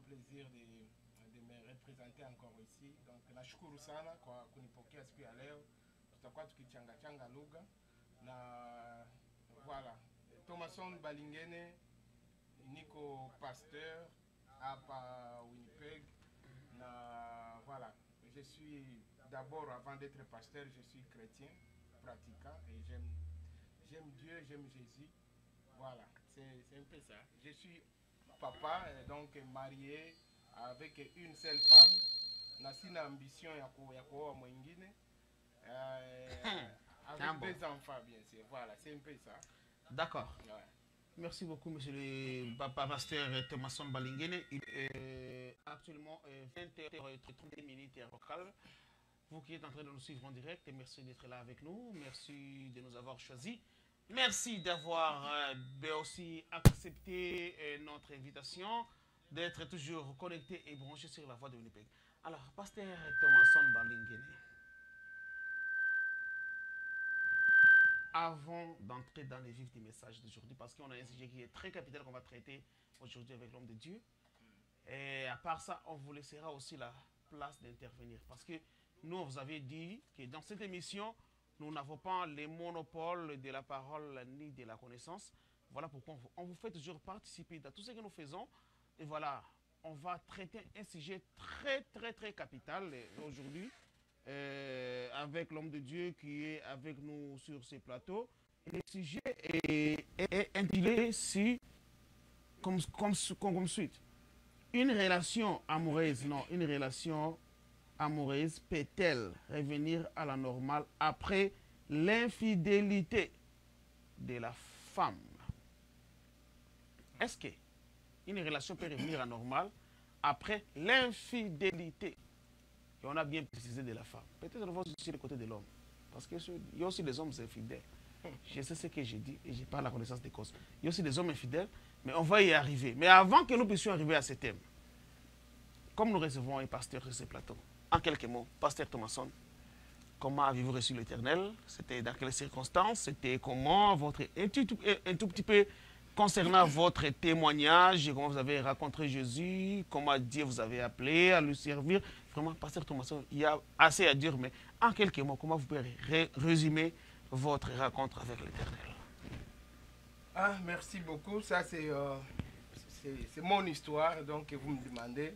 plaisir de me représenter encore ici. Donc nashukuru sana kwa kunipokea siku ya leo. Tutakuwa tukichanga lugha na voilà. Thomason Balingene, niko pasteur hapa Winnipeg. Na voilà, je suis d'abord, avant d'être pasteur, je suis chrétien, pratiquant et j'aime Dieu, j'aime Jésus. Voilà, c'est un peu ça. Je suis papa, donc marié avec une seule femme. Nasina ambition ya kuoa mwingine. Avec des enfants, bien sûr. Voilà, c'est un peu ça. D'accord. Ouais. Merci beaucoup, monsieur le papa pasteur Thomason Balingene. Il est actuellement 20h30 local. Vous qui êtes en train de nous suivre en direct, merci d'être là avec nous. Merci de nous avoir choisis. Merci d'avoir aussi accepté notre invitation, d'être toujours connecté et branché sur la voie de Winnipeg. Alors, pasteur Thomason Balingene, avant d'entrer dans les vifs du message d'aujourd'hui, parce qu'on a un sujet qui est très capital qu'on va traiter aujourd'hui avec l'homme de Dieu, et à part ça, on vous laissera aussi la place d'intervenir, parce que nous, on vous avait dit que dans cette émission, nous n'avons pas les monopoles de la parole ni de la connaissance. Voilà pourquoi on vous fait toujours participer dans tout ce que nous faisons. Et voilà, on va traiter un sujet très capital aujourd'hui avec l'homme de Dieu qui est avec nous sur ces plateaux. Et le sujet est intitulé comme suite. Une relation amoureuse, non, une relation amoureuse peut-elle revenir à la normale après l'infidélité de la femme? Est-ce qu'une relation peut revenir à la normale après l'infidélité? Et on a bien précisé de la femme. Peut-être on va sur le côté de l'homme. Parce qu'il y a aussi des hommes infidèles. Je sais ce que j'ai dit et je n'ai pas la connaissance des causes. Il y a aussi des hommes infidèles, mais on va y arriver. Mais avant que nous puissions arriver à ce thème, comme nous recevons un pasteur sur ce plateau, en quelques mots, pasteur Thomason, comment avez-vous reçu l'Éternel? C'était dans quelles circonstances? C'était comment votre un tout petit peu concernant votre témoignage, comment vous avez rencontré Jésus, comment Dieu vous avait appelé à lui servir. Vraiment, pasteur Thomason, il y a assez à dire, mais en quelques mots, comment vous pouvez résumer votre rencontre avec l'Éternel? Ah, merci beaucoup. Ça, c'est mon histoire, donc, que vous me demandez.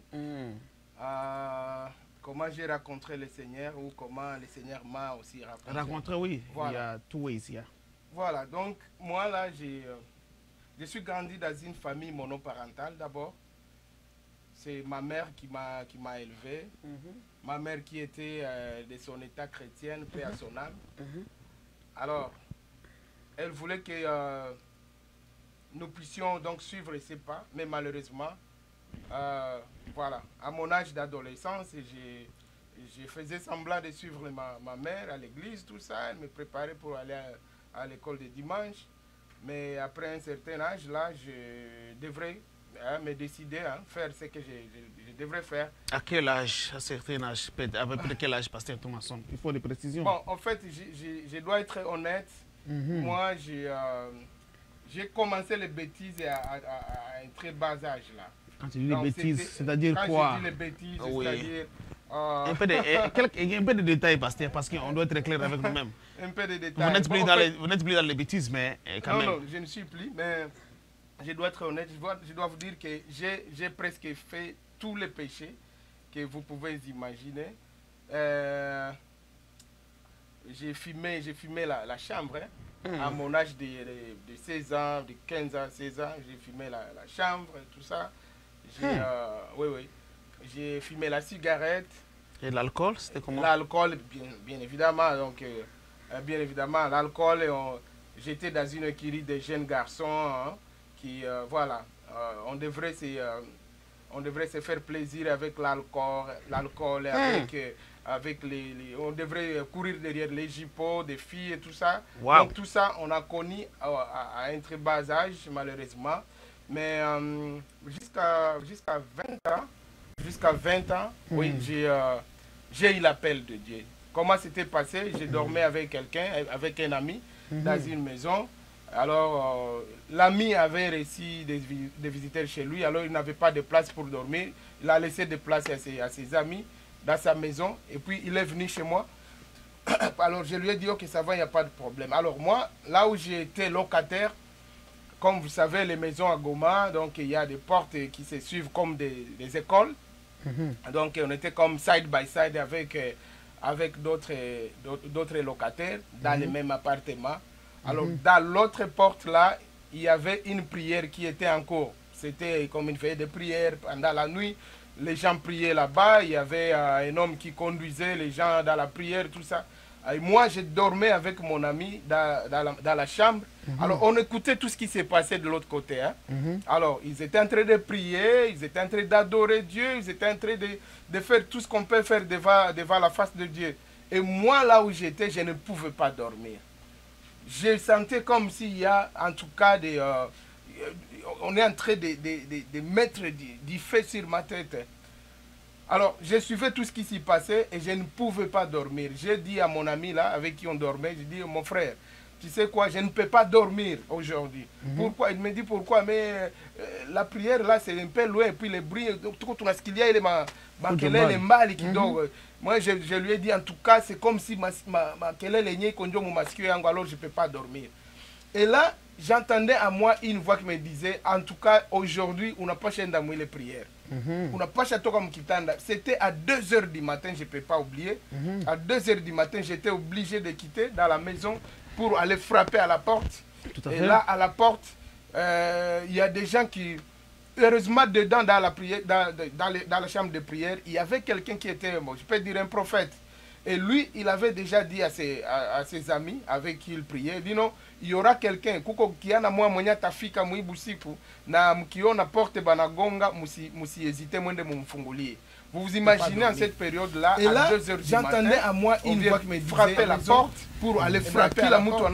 Comment j'ai rencontré le Seigneur ou comment le Seigneur m'a aussi rencontré. Rencontré, oui. Voilà. Il y a tout ici. Voilà, donc, moi, là, je suis grandi dans une famille monoparentale d'abord. C'est ma mère qui m'a élevé. Ma mère qui était de son état chrétien, paix à son âme. Alors, elle voulait que nous puissions donc suivre ses pas, mais malheureusement, voilà, à mon âge d'adolescence, je faisais semblant de suivre ma mère à l'église, tout ça. Elle me préparait pour aller à l'école de dimanche. Mais après un certain âge, là, je devrais me décider à faire ce que je devrais faire. À quel âge? À un certain âge? À quel âge, pasteur Thomason? Il faut des précisions. Bon, en fait, je dois être honnête. Moi, j'ai commencé les bêtises à un très bas âge, là. Quand tu dis les bêtises, c'est-à-dire quoi? Quand je dis les bêtises, oui. c'est-à-dire... un peu de détails, pasteur, parce qu'on doit être clair avec nous-mêmes. Un peu de détails. Vous n'êtes plus dans les bêtises, mais quand même. Non, je ne suis plus, mais je dois être honnête. Je dois vous dire que j'ai presque fait tous les péchés que vous pouvez imaginer. J'ai fumé la chambre. À mon âge de 16 ans, de 15 ans, 16 ans, j'ai fumé la chambre, tout ça. Oui. J'ai fumé la cigarette. Et l'alcool, c'était comment? L'alcool, bien évidemment. Donc, bien évidemment, l'alcool, j'étais dans une écurie de jeunes garçons qui, voilà, on devrait se faire plaisir avec l'alcool, avec on devrait courir derrière les jupons des filles et tout ça. Wow. Donc, tout ça, on a connu à un très bas âge, malheureusement. Mais jusqu'à 20 ans, oui, j'ai eu l'appel de Dieu. Comment c'était passé? Je dormais avec quelqu'un, avec un ami, dans une maison. Alors, l'ami avait reçu des visiteurs chez lui, alors il n'avait pas de place pour dormir. Il a laissé des places à ses amis dans sa maison, et puis il est venu chez moi. Alors, je lui ai dit, ok, ça va, il n'y a pas de problème. Alors, moi, là où j'étais locataire, comme vous savez, les maisons à Goma, donc il y a des portes qui se suivent comme des écoles. Donc, on était comme side by side avec d'autres locataires dans le même appartement. Alors, dans l'autre porte là, il y avait une prière qui était en cours. C'était comme une veille de prière pendant la nuit. Les gens priaient là-bas. Il y avait un homme qui conduisait les gens dans la prière, tout ça. Et moi, je dormais avec mon ami dans la chambre. Alors, on écoutait tout ce qui s'est passé de l'autre côté. Hein. Alors, ils étaient en train de prier, ils étaient en train d'adorer Dieu, ils étaient en train de faire tout ce qu'on peut faire devant la face de Dieu. Et moi, là où j'étais, je ne pouvais pas dormir. Je sentais comme s'il y a, en tout cas, on est en train de mettre du feu sur ma tête. Alors, je suivais tout ce qui s'y passait et je ne pouvais pas dormir. J'ai dit à mon ami là, avec qui on dormait, j'ai dit, mon frère, tu sais quoi, je ne peux pas dormir aujourd'hui. Pourquoi? Il me dit, pourquoi? Mais la prière là, c'est un peu loin, et puis le bruit, tout ce qu'il y a, il est les mal qui dort. Moi, je lui ai dit, en tout cas, c'est comme si alors je ne peux pas dormir. Et là, j'entendais à moi une voix qui me disait, en tout cas, aujourd'hui, on n'a pas chaîne d'amour les prières. On n'a pas château comme Kitanda. C'était à 2 h du matin, je ne peux pas oublier. À 2 h du matin, j'étais obligé de quitter dans la maison pour aller frapper à la porte. Et là, à la porte, il y a des gens qui... Heureusement, dedans, dans la chambre de prière, il y avait quelqu'un qui était, bon, je peux dire un prophète. Et lui, il avait déjà dit à ses amis avec qui il priait, il dit non, il y aura quelqu'un, kuko kiana mwa mwenye tafika muibusiku, na mkiona porte banagonga, musi hésiter mwende mumfungulie. Vous vous imaginez en cette période-là, à 2 h du matin, j'entendais à moi une voix qui me disait frapper la porte pour aller frapper la porte.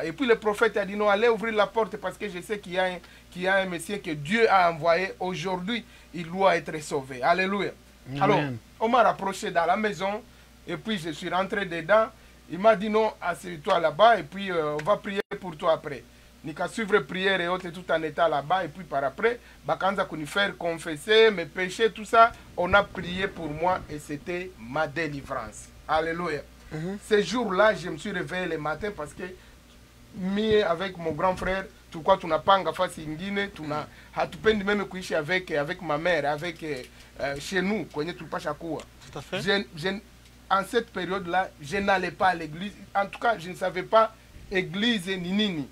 Et puis le prophète a dit non, allez ouvrir la porte parce que je sais qu'il y a un Messie que Dieu a envoyé aujourd'hui, il doit être sauvé. Alléluia. Amen. Alors, on m'a rapproché dans la maison et puis je suis rentré dedans. Il m'a dit non, assieds-toi là-bas et puis on va prier pour toi après. Nika suivre prière et autres tout en état là-bas et puis par après, bakanza kuni faire confesser mes péchés, tout ça. On a prié pour moi et c'était ma délivrance. Alléluia. Ce jour-là, je me suis réveillé le matin parce que avec mon grand frère, pourquoi tu n'as pas ngafasi ingine, hatupendi même kuishi avec ma mère, avec chez nous, kwenye tulipasha kuwa. Tout à fait. En cette période-là, je n'allais pas à l'église. En tout cas, je ne savais pas église ni nini.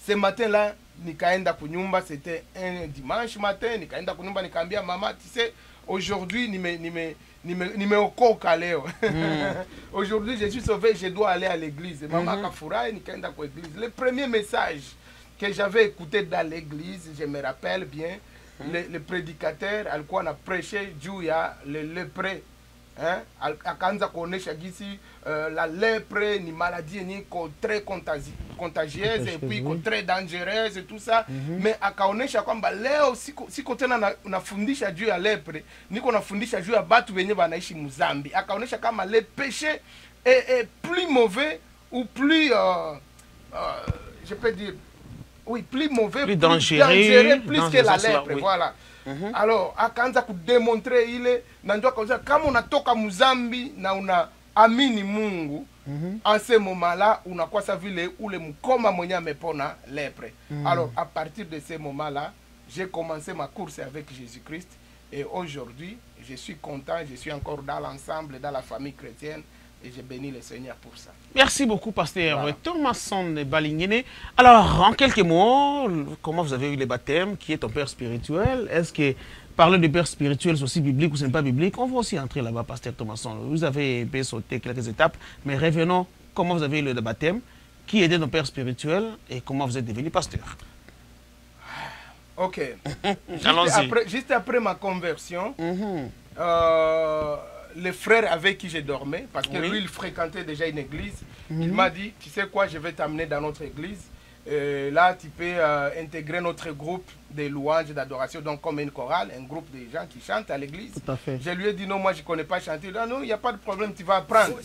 Ce matin-là, nikaenda kunyumba, c'était un dimanche matin, nikaenda kunyumba, nikaambia maman, tu sais, aujourd'hui, nimeokoka leo. Aujourd'hui, je suis sauvé, je dois aller à l'église. Maman kafurahi, nikaenda kwa église. Le premier message que j'avais écouté dans l'église, je me rappelle bien, le prédicateur alikuwa na prêché juu ya le lépreux. Akaanza kuonesha gisi la lèpre ni maladie ni très contagieuse et puis très dangereuse et tout ça, mais akaonesha kwamba leo siko tena nafundisha juu ya lèpre, niko nafundisha juu ya batu wenye banaishi muzambi. Akaonesha kama le péché est plus mauvais ou plus je peux dire oui, plus mauvais, plus dangereux, plus que la lèpre, oui. Voilà. Alors, akaanza kudemontre ile na ndio akaanza kama unatoka muzambi na una amini Mungu, en ce moment-là unakuwa sa vile ule mkoma mwenye amepona lèpre. Alors, à partir de ce moment-là, j'ai commencé ma course avec Jésus-Christ et aujourd'hui, je suis content, je suis encore dans l'ensemble, dans la famille chrétienne. Et je bénis le Seigneur pour ça. Merci beaucoup, pasteur voilà. Thomason Balingene. Alors, en quelques mots, comment vous avez eu le baptême? Qui est ton père spirituel? Est-ce que parler de père spirituel, c'est aussi biblique ou ce n'est pas biblique? On va aussi entrer là-bas, pasteur Thomason. Vous avez sauté quelques étapes, mais revenons, comment vous avez eu le baptême? Qui était ton père spirituel et comment vous êtes devenu pasteur? Ok. juste après ma conversion, le frère avec qui je dormais, parce que lui, il fréquentait déjà une église, il m'a dit, tu sais quoi, je vais t'amener dans notre église. Là, tu peux intégrer notre groupe de louanges, d'adoration, donc comme une chorale, un groupe de gens qui chantent à l'église. Je lui ai dit, non, moi, je ne connais pas chanter. Il a dit, non, il n'y a pas de problème, tu vas apprendre.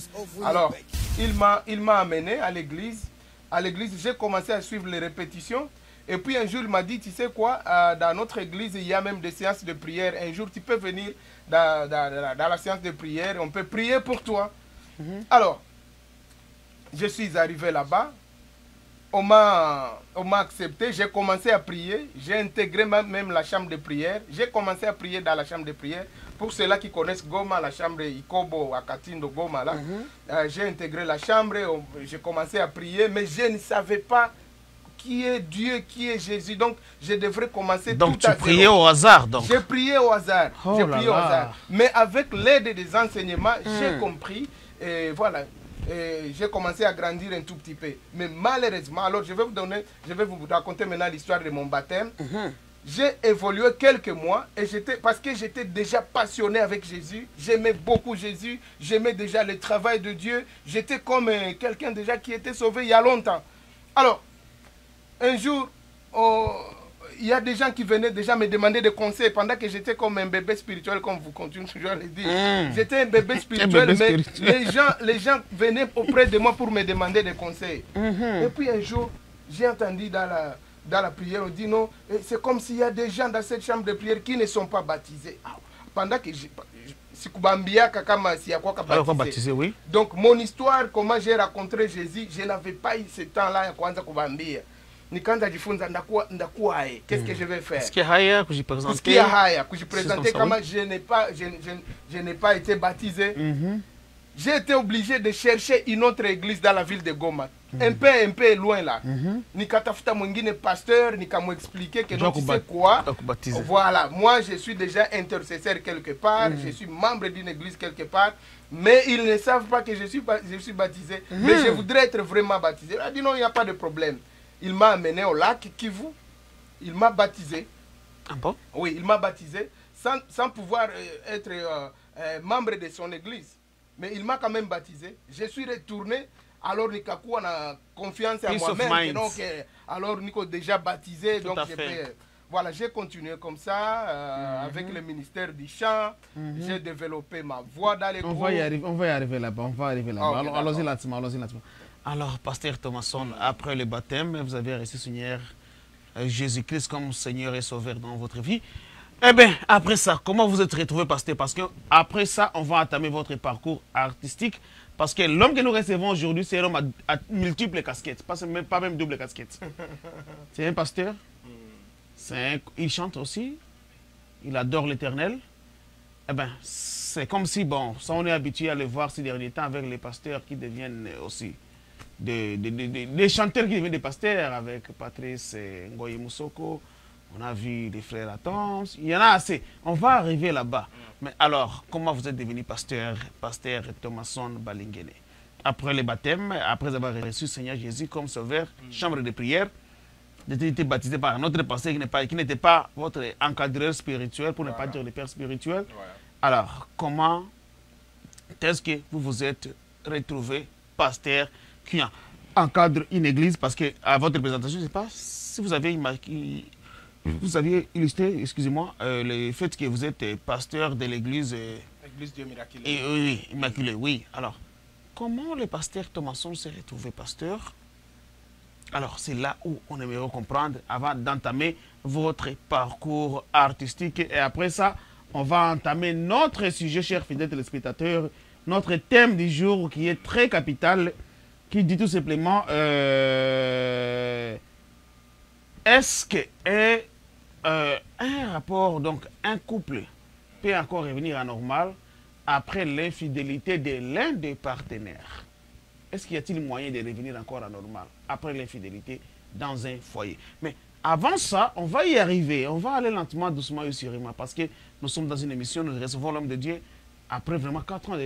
Alors, il m'a amené à l'église. à l'église, j'ai commencé à suivre les répétitions. Et puis un jour, il m'a dit, tu sais quoi, dans notre église, il y a même des séances de prière. Un jour, tu peux venir dans la séance de prière, on peut prier pour toi. Alors, je suis arrivé là-bas, on m'a accepté, j'ai commencé à prier, j'ai intégré même la chambre de prière, j'ai commencé à prier dans la chambre de prière. Pour ceux-là qui connaissent Goma, la chambre Ikobo à Katindo Goma, là, j'ai intégré la chambre, j'ai commencé à prier, mais je ne savais pas qui est Dieu, qui est Jésus. Donc, je devrais commencer tout à zéro. Donc, tu priais au hasard, donc. J'ai prié au hasard. Oh J'ai là prié au là. hasard. Mais avec l'aide des enseignements, j'ai compris. Et voilà. J'ai commencé à grandir un tout petit peu. Mais malheureusement, alors je vais vous raconter maintenant l'histoire de mon baptême. J'ai évolué quelques mois et parce que j'étais déjà passionné avec Jésus. J'aimais beaucoup Jésus. J'aimais déjà le travail de Dieu. J'étais comme quelqu'un déjà qui était sauvé il y a longtemps. Alors, un jour, il y a des gens qui venaient déjà me demander des conseils pendant que j'étais comme un bébé spirituel, comme vous continuez toujours à le dire. J'étais un bébé spirituel, mais les gens venaient auprès de moi pour me demander des conseils. Et puis un jour, j'ai entendu dans la prière, on dit non, c'est comme s'il y a des gens dans cette chambre de prière qui ne sont pas baptisés. Pendant que baptisé, oui. Donc mon histoire, comment j'ai rencontré Jésus, je n'avais pas eu ce temps-là à kwanza kubambia. Qu'est-ce que je vais faire? Ce qui est haya, que je présente. Ce qui est haya, que je présentais comment je n'ai pas été baptisé. J'ai été obligé de chercher une autre église dans la ville de Goma. Un peu loin là. Nikatafuta mwingine pasteur, nika expliquer que donc tu sais quoi. Voilà, moi je suis déjà intercesseur quelque part, je suis membre d'une église quelque part, mais ils ne savent pas que je suis baptisé. Mais je voudrais être vraiment baptisé. Il a dit non, il n'y a pas de problème. Il m'a amené au lac Kivu. Il m'a baptisé. Ah bon? Oui, il m'a baptisé sans pouvoir être membre de son église. Mais il m'a quand même baptisé. Je suis retourné. Alors, Nikaku a confiance en moi-même. Alors, Nico déjà baptisé. Donc, voilà, j'ai continué comme ça avec le ministère du chant. J'ai développé ma voix dans les cours. On va y arriver là-bas. Okay, allons-y là-dessus. Alors, pasteur Thomasson, après le baptême, vous avez reçu Seigneur Jésus-Christ comme Seigneur et Sauveur dans votre vie. Eh bien, après ça, comment vous êtes retrouvé, pasteur? Parce que après ça, on va entamer votre parcours artistique. Parce que l'homme que nous recevons aujourd'hui, c'est un homme à multiples casquettes, pas même double casquette. C'est un pasteur. Il chante aussi. Il adore l'Éternel. Eh bien, c'est comme si, bon, ça on est habitué à le voir ces derniers temps avec les pasteurs qui deviennent aussi des chanteurs qui deviennent des pasteurs, avec Patrice Ngoye Moussoko. On a vu les frères Attends, il y en a assez. On va arriver là-bas. Mais alors, comment vous êtes devenu pasteur Thomasson Balingene? Après le baptême, après avoir reçu Seigneur Jésus comme sauveur, chambre de prière, vous avez été baptisé par un autre pasteur qui n'était pas votre encadreur spirituel, pour ne pas dire le père spirituel. Alors, comment est-ce que vous vous êtes retrouvé pasteur qui encadre une église? Parce que à votre présentation, je ne sais pas si vous avez illustré, excusez-moi, le fait que vous êtes pasteur de l'église. L'église Dieu Miraculé. Oui, Immaculée, oui. Alors, comment le pasteur Thomasson s'est retrouvé pasteur? Alors, c'est là où on aimerait comprendre avant d'entamer votre parcours artistique. Et après ça, on va entamer notre sujet, chers fidèles téléspectateurs, notre thème du jour qui est très capital, qui dit tout simplement est-ce que un rapport, donc un couple, peut encore revenir à normal après l'infidélité de l'un des partenaires? Est-ce qu'il y a-t-il moyen de revenir encore à normal après l'infidélité dans un foyer? Mais avant ça, on va y arriver. On va aller lentement, doucement et sûrement, parce que nous sommes dans une émission, nous recevons l'homme de Dieu après vraiment 4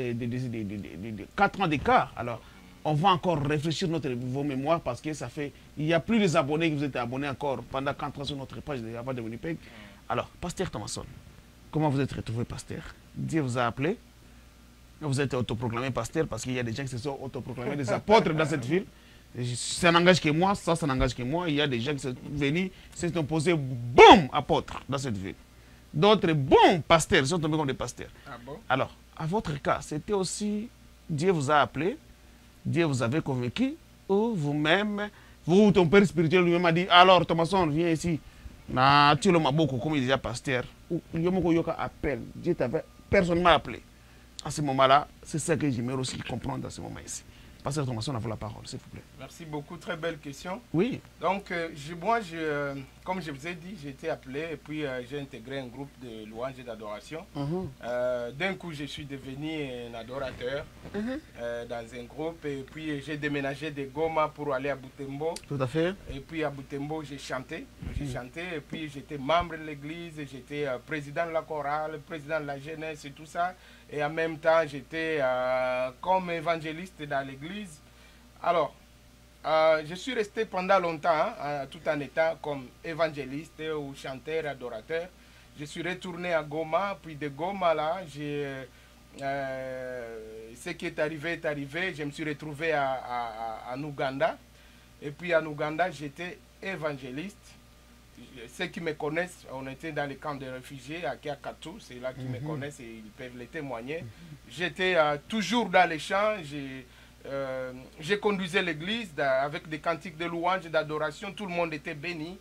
ans d'écart. Alors, on va encore réfléchir vos mémoires, parce que ça fait... Il n'y a plus les abonnés qui vous êtes abonnés encore pendant 4 ans sur notre page avant de Winnipeg. Alors, pasteur Thomasson, comment vous êtes retrouvé pasteur? Dieu vous a appelé. Vous êtes autoproclamé pasteur, parce qu'il y a des gens qui se sont autoproclamés des apôtres dans cette ville. Ça n'engage que moi, ça n'engage que moi. Il y a des gens qui sont venus, se sont posés, boum, apôtres dans cette ville. D'autres, boum, pasteurs, sont tombés comme des pasteurs. Ah bon? Alors, à votre cas, c'était aussi, Dieu vous a appelé, Dieu vous avait convaincu, ou vous-même, vous, ton père spirituel lui-même a dit, alors Thomason, viens ici. Na tu le maboko comme il disait pasteur. Ou yomoko yoka appel. Dieu t'avait personnellement appelé. À ce moment-là, c'est ça que j'aimerais aussi comprendre à ce moment ici. Pasteur Thomason, on a la parole, s'il vous plaît. Merci beaucoup, très belle question. Oui. Donc, comme je vous ai dit, j'ai été appelé et puis j'ai intégré un groupe de louanges et d'adoration. D'un coup, je suis devenu un adorateur dans un groupe et puis j'ai déménagé de Goma pour aller à Butembo. Tout à fait. Et puis à Butembo, j'ai chanté. Et puis j'étais membre de l'église, j'étais président de la chorale, président de la jeunesse et tout ça. Et en même temps, j'étais comme évangéliste dans l'église. Alors, je suis resté pendant longtemps, tout en étant comme évangéliste ou chanteur, adorateur. Je suis retourné à Goma, puis de Goma, là, ce qui est arrivé. Je me suis retrouvé en Ouganda. Et puis en Ouganda, j'étais évangéliste. Ceux qui me connaissent, on était dans les camps de réfugiés à Kiakatu, c'est là qu'ils me connaissent et ils peuvent le témoigner. J'étais toujours dans les champs, j'ai conduisait l'église avec des cantiques de louange, d'adoration, tout le monde était béni.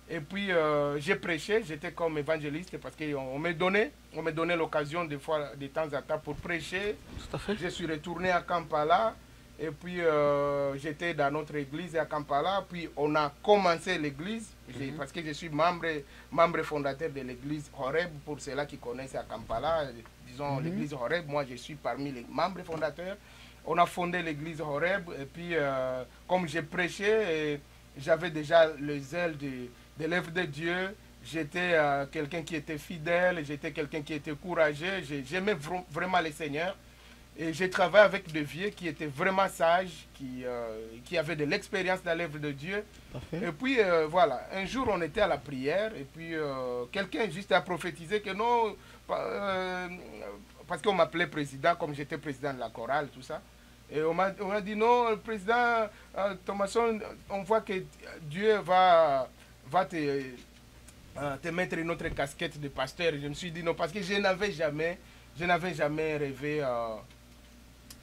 Et puis j'ai prêché, j'étais comme évangéliste parce qu'on me donnait l'occasion de temps en temps pour prêcher. Tout à fait. Je suis retourné à Kampala. Et puis j'étais dans notre église à Kampala, puis on a commencé l'église, parce que je suis membre fondateur de l'église Horeb, pour ceux-là qui connaissent à Kampala, disons l'église Horeb, moi je suis parmi les membres fondateurs. On a fondé l'église Horeb, et puis comme j'ai prêché, j'avais déjà le zèle de l'œuvre de Dieu, j'étais quelqu'un qui était fidèle, j'étais quelqu'un qui était courageux, j'aimais vraiment le Seigneur. Et j'ai travaillé avec des vieux qui étaient vraiment sages, qui avaient de l'expérience dans l'œuvre de Dieu. Et puis voilà, un jour on était à la prière et puis quelqu'un juste a prophétisé que non, parce qu'on m'appelait président, comme j'étais président de la chorale, tout ça. Et on m'a dit non, le président Thomason, on voit que Dieu va te mettre une autre casquette de pasteur. Et je me suis dit non, parce que je n'avais jamais rêvé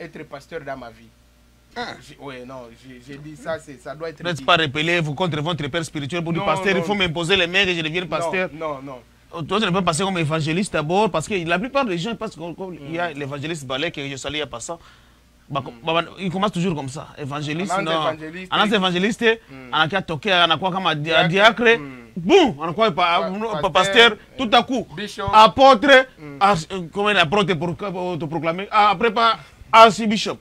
être pasteur dans ma vie. Oui, non, j'ai dit ça, ça doit être... Vous n'êtes pas repellé, vous contre votre père spirituel pour dire pasteur, il faut m'imposer les mains et je deviens pasteur. Non. Toi, tu ne peux pas passer comme évangéliste d'abord, parce que la plupart des gens passent comme il y a l'évangéliste Balek que je salue à passant. Il commence toujours comme ça. Évangéliste, non. En évangéliste, on a toqué, on a quoi comme un diacre, boum, on a quoi pasteur, tout à coup, apôtre, comment un apôtre pour te proclamer, après pas archibishop.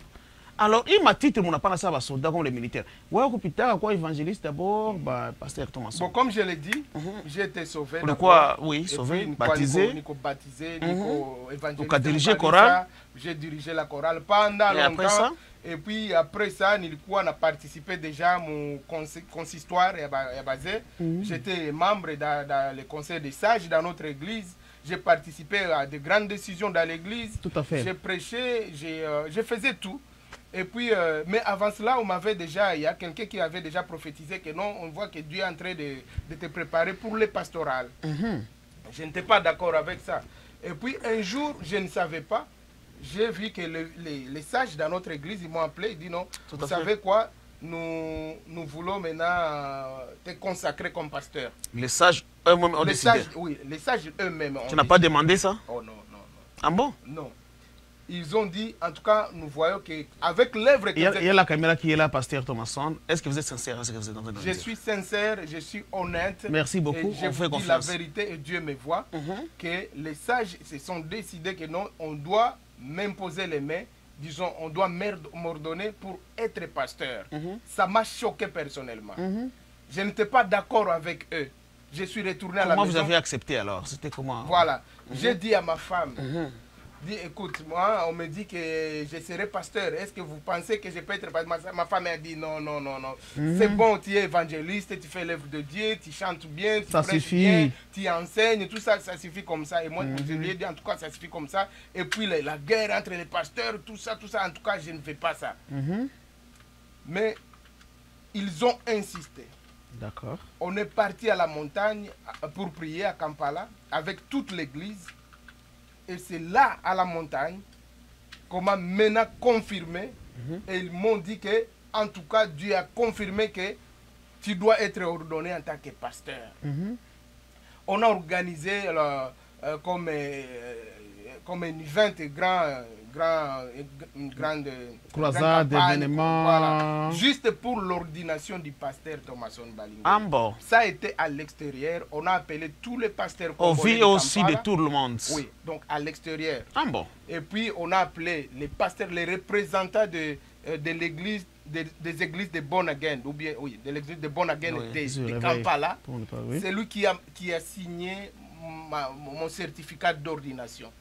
Alors, il m'a titre, mon appart, ça va soldat comme les militaires. Ouais, hôpital, quoi, évangéliste d'abord, pasteur Thomason. Bon, comme je l'ai dit, j'ai été sauvé. Pour quoi, oui, sauvé, baptisé. Nico baptisé, Nico évangéliste. Dirigé chorale. J'ai dirigé la chorale pendant longtemps. Après ça? Et puis après ça, on a participé déjà à mon consistoire basé. J'étais membre dans le conseil des sages dans notre église. J'ai participé à de grandes décisions dans l'église. Tout à fait. J'ai prêché, je faisais tout. Et puis, mais avant cela, il y a quelqu'un qui avait déjà prophétisé que non, on voit que Dieu est en train de te préparer pour le pastoral. Je n'étais pas d'accord avec ça. Et puis un jour, je ne savais pas, j'ai vu que les sages dans notre église, ils m'ont appelé, ils disent non, vous savez quoi, nous voulons maintenant te consacrer comme pasteur. Les sages eux-mêmes ont décidé. Oui, les sages eux-mêmes ont Tu n'as pas demandé ça? Oh non. Ah bon? Non. Ils ont dit, en tout cas, nous voyons qu'avec l'œuvre... Il y a la caméra qui est là, pasteur Thomason. Est-ce que vous êtes sincère à ce que vous êtes en train de dire? Je suis sincère, je suis honnête. Merci beaucoup, on fait confiance. La vérité, et Dieu me voit, que les sages se sont décidés que non, on doit m'imposer les mains, disons, on doit m'ordonner pour être pasteur. Ça m'a choqué personnellement. Je n'étais pas d'accord avec eux. Je suis retourné à la maison. Comment vous avez accepté alors? C'était comment? Voilà. J'ai dit à ma femme... Dit, écoute, moi, on me dit que je serai pasteur. Est-ce que vous pensez que je peux être pasteur? Ma femme a dit non. C'est bon, tu es évangéliste, tu fais l'œuvre de Dieu, tu chantes bien, tu prêches bien, tu enseignes, tout ça, ça suffit comme ça. Et moi, je lui ai dit, en tout cas, ça suffit comme ça. Et puis, la guerre entre les pasteurs, tout ça, en tout cas, je ne fais pas ça. Mais ils ont insisté. D'accord. On est parti à la montagne pour prier à Kampala avec toute l'église. Et c'est là, à la montagne, qu'on m'a maintenant confirmé. Et ils m'ont dit que en tout cas, Dieu a confirmé que tu dois être ordonné en tant que pasteur. On a organisé comme une grande croisade d'événements. Voilà, juste pour l'ordination du pasteur Thomason Balingo. Ah bon. Ça a été à l'extérieur. On a appelé tous les pasteurs. Au vu aussi de tout le monde. Oui, donc à l'extérieur. Ah bon. Et puis on a appelé les pasteurs, les représentants de l'église, des églises de Bonne-Again, ou bien, oui, de l'église de Bonne-Again de Kampala. C'est lui qui a signé mon certificat d'ordination.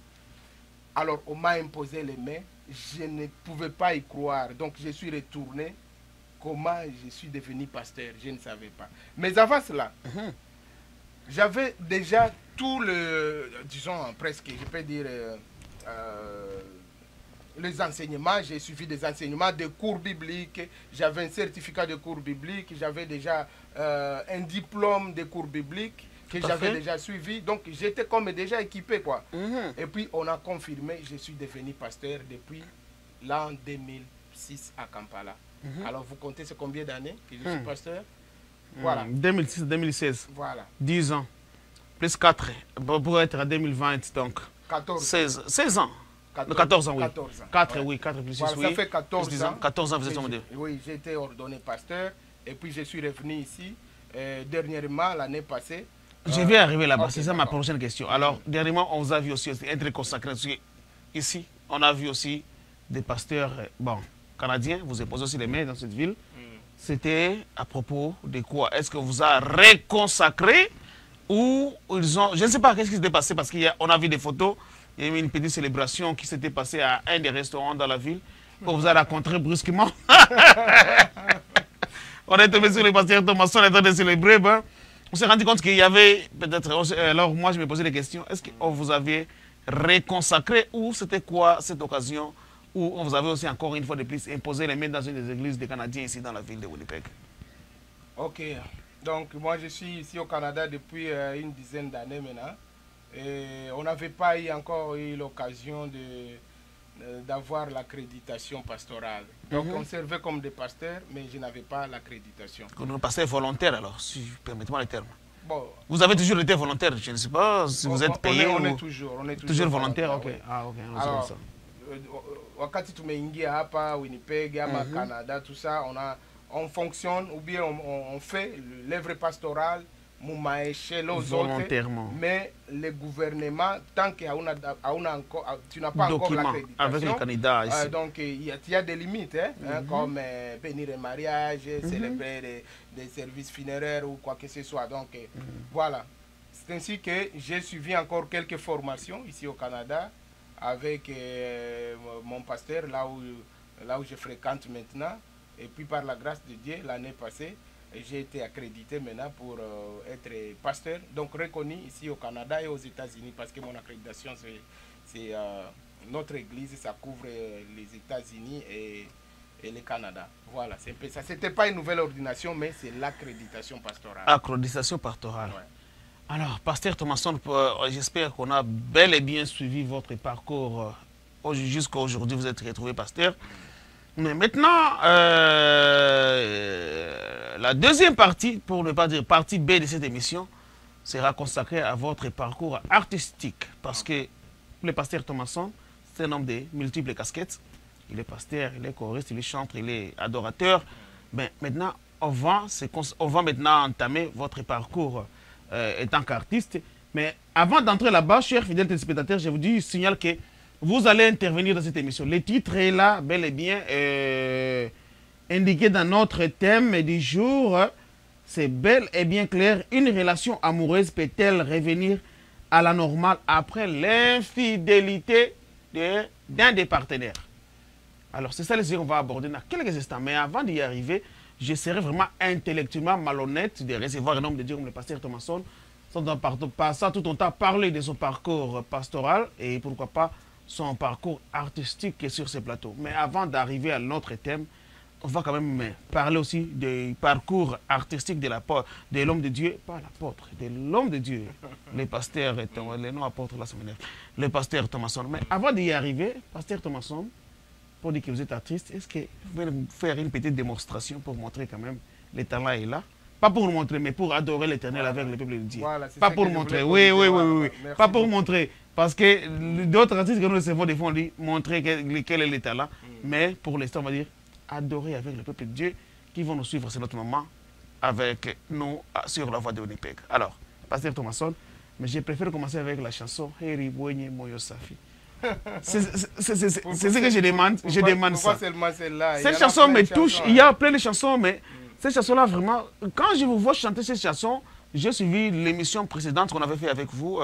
Alors, on m'a imposé les mains, je ne pouvais pas y croire. Donc, je suis retourné. Comment je suis devenu pasteur, je ne savais pas. Mais avant cela, j'avais déjà tout le, disons presque, je peux dire, les enseignements. J'ai suivi des enseignements, des cours bibliques. J'avais un certificat de cours bibliques. J'avais déjà un diplôme de cours bibliques que j'avais déjà suivi. Donc, j'étais comme déjà équipé, quoi. Et puis, on a confirmé, je suis devenu pasteur depuis l'an 2006 à Kampala. Alors, vous comptez, c'est combien d'années que je suis pasteur? Voilà. 2006-2016. Voilà. 10 ans. Plus 4. Pour être à 2020, donc. 14. 16 ans. 14 ans, oui. 14 ans. 4, ouais. oui, 4 plus 6, voilà, oui. Ça fait 14 ans. 14 ans, vous êtes en mode. Oui, j'ai été ordonné pasteur. Et puis, je suis revenu ici, dernièrement, l'année passée. Je vais arriver là-bas, okay, c'est ça ma prochaine question. Alors, dernièrement, on vous a vu aussi être consacré. Ici, on a vu aussi des pasteurs canadiens. Vous avez posé aussi les mains dans cette ville. C'était à propos de quoi? Est-ce que vous a réconsacré ou ils ont... Je ne sais pas qu'est-ce qui s'était passé parce qu'on a vu des photos. Il y a eu une petite célébration qui s'était passée à un des restaurants dans la ville. On vous a rencontré brusquement. On est tombé sur le pasteur Thomason, on est en train de célébrer. On s'est rendu compte qu'il y avait peut-être... Alors moi, je me posais des questions. Est-ce qu'on vous avait réconsacré ou c'était quoi cette occasion où on vous avait aussi encore une fois de plus imposé les mains dans une des églises des Canadiens ici dans la ville de Winnipeg? Ok. Donc moi, je suis ici au Canada depuis une dizaine d'années maintenant. Et on n'avait pas encore eu l'occasion d'avoir l'accréditation pastorale. Donc on servait comme des pasteurs, mais je n'avais pas l'accréditation. Comme un pasteur volontaire alors, si permettez-moi le terme. Bon, vous avez toujours été volontaire, je ne sais pas si vous êtes payé on ou... est toujours volontaire, ok. Oui. Ah, ok. Alors, wakati tumeingia hapa Winnipeg, ama Canada, tout ça, on fonctionne ou bien on fait l'œuvre pastorale volontairement. Mais le gouvernement, tant que tu n'as pas encore l'accréditation, avec le candidat ici. Donc il y a des limites, comme bénir un mariage, célébrer des services funéraires ou quoi que ce soit. Donc voilà. C'est ainsi que j'ai suivi encore quelques formations ici au Canada avec mon pasteur, là où je fréquente maintenant. Et puis par la grâce de Dieu, l'année passée, j'ai été accrédité maintenant pour être pasteur, donc reconnu ici au Canada et aux États-Unis, parce que mon accréditation, c'est notre église, ça couvre les États-Unis et le Canada. Voilà, c'est un peu ça. C'était pas une nouvelle ordination, mais c'est l'accréditation pastorale. Accréditation pastorale. Ouais. Alors, pasteur Thomason, j'espère qu'on a bel et bien suivi votre parcours jusqu'à aujourd'hui. Vous êtes retrouvé pasteur. Mais maintenant, la deuxième partie, pour ne pas dire partie B de cette émission, sera consacrée à votre parcours artistique. Parce que le pasteur Thomason, c'est un homme de multiples casquettes. Il est pasteur, il est choriste, il est chanteur, il est adorateur. Mais maintenant, on va maintenant entamer votre parcours étant qu'artiste. Mais avant d'entrer là-bas, chers fidèles téléspectateurs, je vous dis, je signale que vous allez intervenir dans cette émission. Le titre est là, bel et bien indiqué dans notre thème du jour. C'est bel et bien clair. Une relation amoureuse peut-elle revenir à la normale après l'infidélité d'un des partenaires? Alors, c'est ça les sujets qu'on va aborder dans quelques instants. Mais avant d'y arriver, je serais vraiment intellectuellement malhonnête de recevoir un homme de Dieu comme le pasteur Thomason, sans tout le temps parler de son parcours pastoral et pourquoi pas son parcours artistique sur ce plateau. Mais avant d'arriver à notre thème, on va quand même parler aussi du parcours artistique de l'homme de Dieu, pas l'apôtre, de l'homme de Dieu, le pasteur, le nom apôtre, là, le pasteur Thomason. Mais avant d'y arriver, pasteur Thomason, pour dire que vous êtes artiste, est-ce que vous pouvez nous faire une petite démonstration pour montrer quand même le talent est là? Pas pour nous montrer, mais pour adorer l'Éternel avec le peuple de Dieu. Voilà, pas pour montrer, oui. Pas pour montrer. Parce que d'autres artistes que nous recevons, des fois, on dit montrer quel est le talent. Mais pour l'instant, on va dire adorer avec le peuple de Dieu qui vont nous suivre, c'est notre moment, avec nous sur la voie de Winnipeg. Alors, Pasteur Thomason, mais j'ai préféré commencer avec la chanson Heri Bwenye Moyo Safi. C'est ce que je demande. Je demande ça. Seulement celle-là? Cette chanson me touche. Il y a plein de chansons, mais cette chanson-là, vraiment, quand je vous vois chanter cette chanson, j'ai suivi l'émission précédente qu'on avait fait avec vous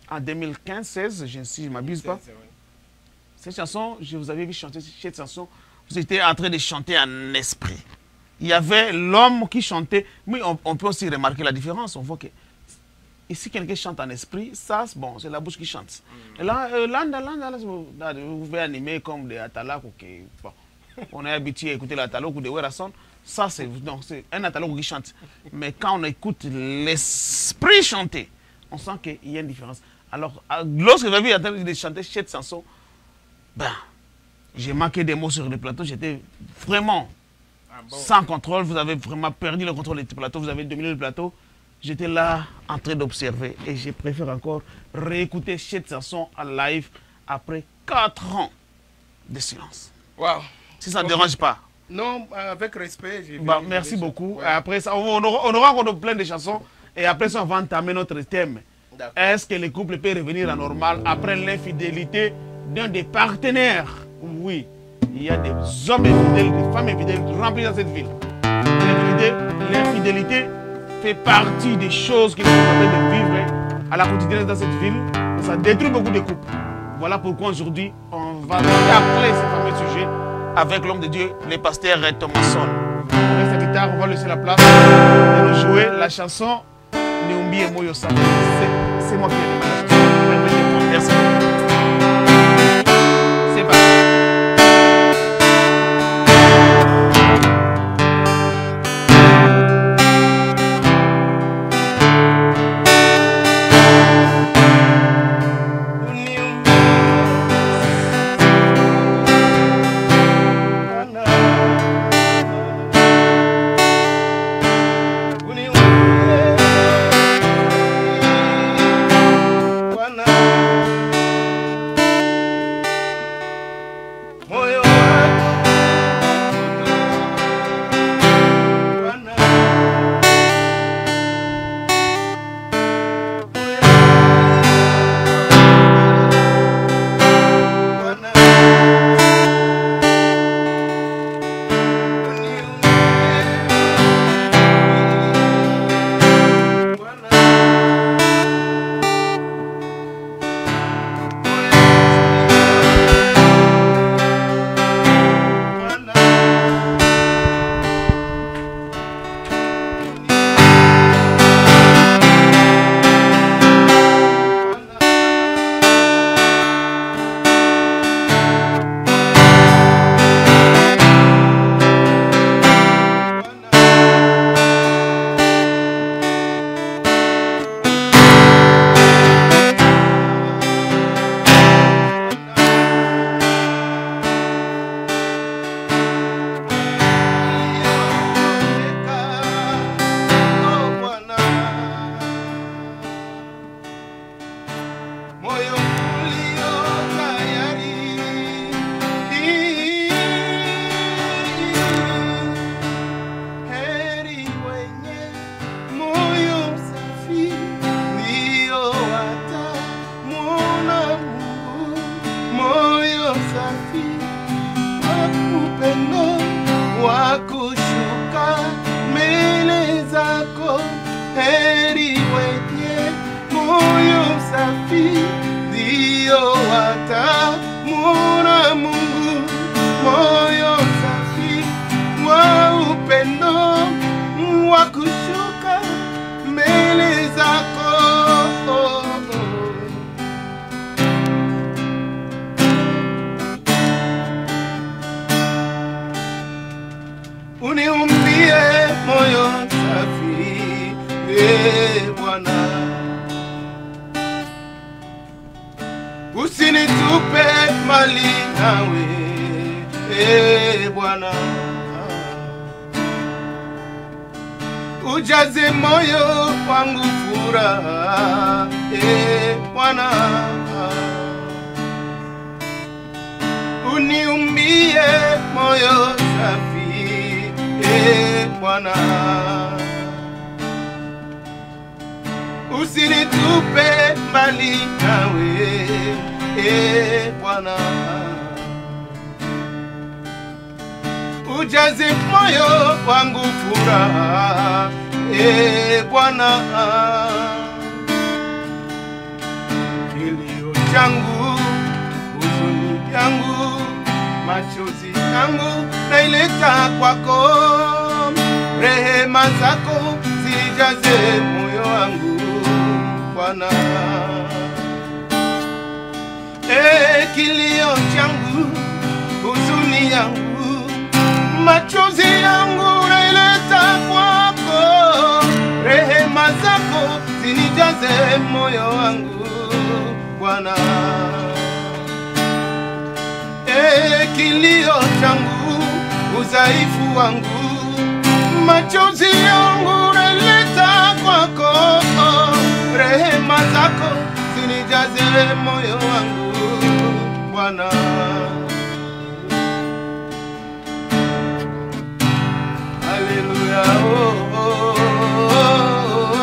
en 2015-16, si je ne m'abuse pas. Cette chanson, je vous avais vu chanter cette chanson, vous étiez en train de chanter en esprit. Il y avait l'homme qui chantait, mais on peut aussi remarquer la différence. On voit que ici, quelqu'un chante en esprit, ça, bon, c'est la bouche qui chante. Et là, vous pouvez animer comme des Atalak. Bon, on est habitué à écouter l'Atalak ou des Werason. Ça, c'est un Atalak qui chante. Mais quand on écoute l'esprit chanter, on sent qu'il y a une différence. Alors, lorsque vous avez entendu de chanter cette chanson, ben, j'ai manqué des mots sur le plateau. J'étais vraiment sans contrôle. Vous avez vraiment perdu le contrôle du plateau. Vous avez dominé le plateau. J'étais là en train d'observer et je préfère encore réécouter cette chanson en live après 4 ans de silence. Wow. Si ça ne dérange pas. Non, avec respect. Merci beaucoup. Ouais. Après ça, on aura encore plein de chansons et après ça, on va entamer notre thème. Est-ce que le couple peut revenir à normal après l'infidélité d'un des partenaires? Oui, il y a des hommes infidèles, des femmes infidèles remplies dans cette ville. L'infidélité fait partie des choses que nous sommes en train de vivre à la quotidienne dans cette ville. Ça détruit beaucoup de couples. Voilà pourquoi aujourd'hui, on va appeler ce fameux sujet avec l'homme de Dieu, le pasteur Thomason. Avec sa guitare, on va laisser la place de nous jouer la chanson Neumbi et Moyo Safi. C'est moi qui ai demandé la chanson. Merci beaucoup. C'est parti. Usinitupe mali nawe Bwana, ujaze moyo wangu furaha, Bwana, uniumbie moyo safi, Bwana, usinitupe mbali nawe, Bwana, ujaze moyo wangu furaha, Bwana, kilio changu, huzuni yangu, machozi yangu naileta kwako, rehema zako zijaze moyo wangu, Bwana. Kilio changu, huzuni yangu, machozi yangu naileta kwako, rehema zako zinijaze moyo wangu, Bwana. Kilio changu, udhaifu wangu, machozi yangu naileta kwako, rehema zako zinijaze moyo wangu, Bwana. Haleluya, oh, oh, oh,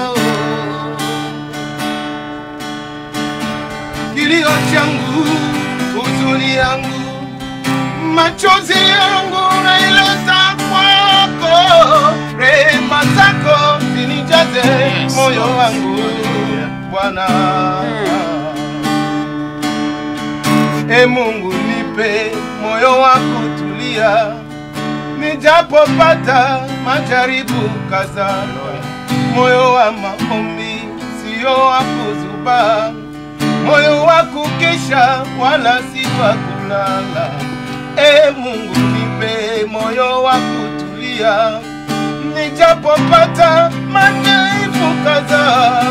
oh. Kilio changu, huzuni yangu, machozi yangu naileta kwako, rehema zako zinijaze moyo wangu, Bwana. Mungu nipe moyo wa kutulia, nijapopata majaribu kadhaa, moyo wa maombi sio wa kuzuba, moyo wa kukesha wala si wa kulala. Mungu nipe moyo wa kutulia, nijapopata majaribu kadhaa,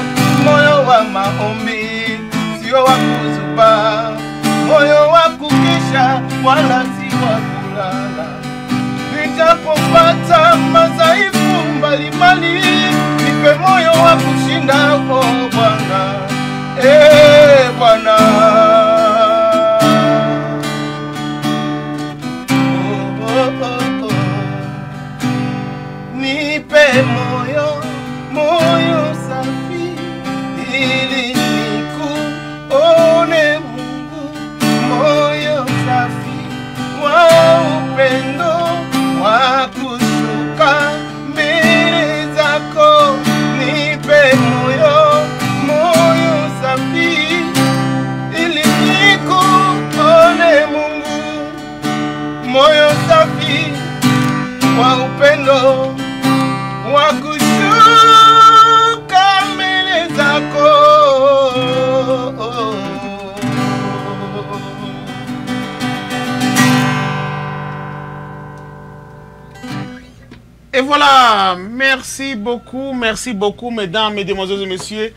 moyo wa maombi sio wa kuzuba, moyo wa kukesha wala si wa kulala. Nijapopata madhaifu mbalimbali, nipe moyo wa kushinda, oh Bwana, Bwana. Oh, oh, oh. Nipe moyo, moyo safi, ili nikuone Mungu, moyo safi wa upendo, wa kushuka mbele zako. Nipe moyo, moyo safi, ili nikuone Mungu, moyo safi wa upendo, wa kushuka mbele zako. Et voilà, merci beaucoup, mesdames, mesdemoiselles et messieurs.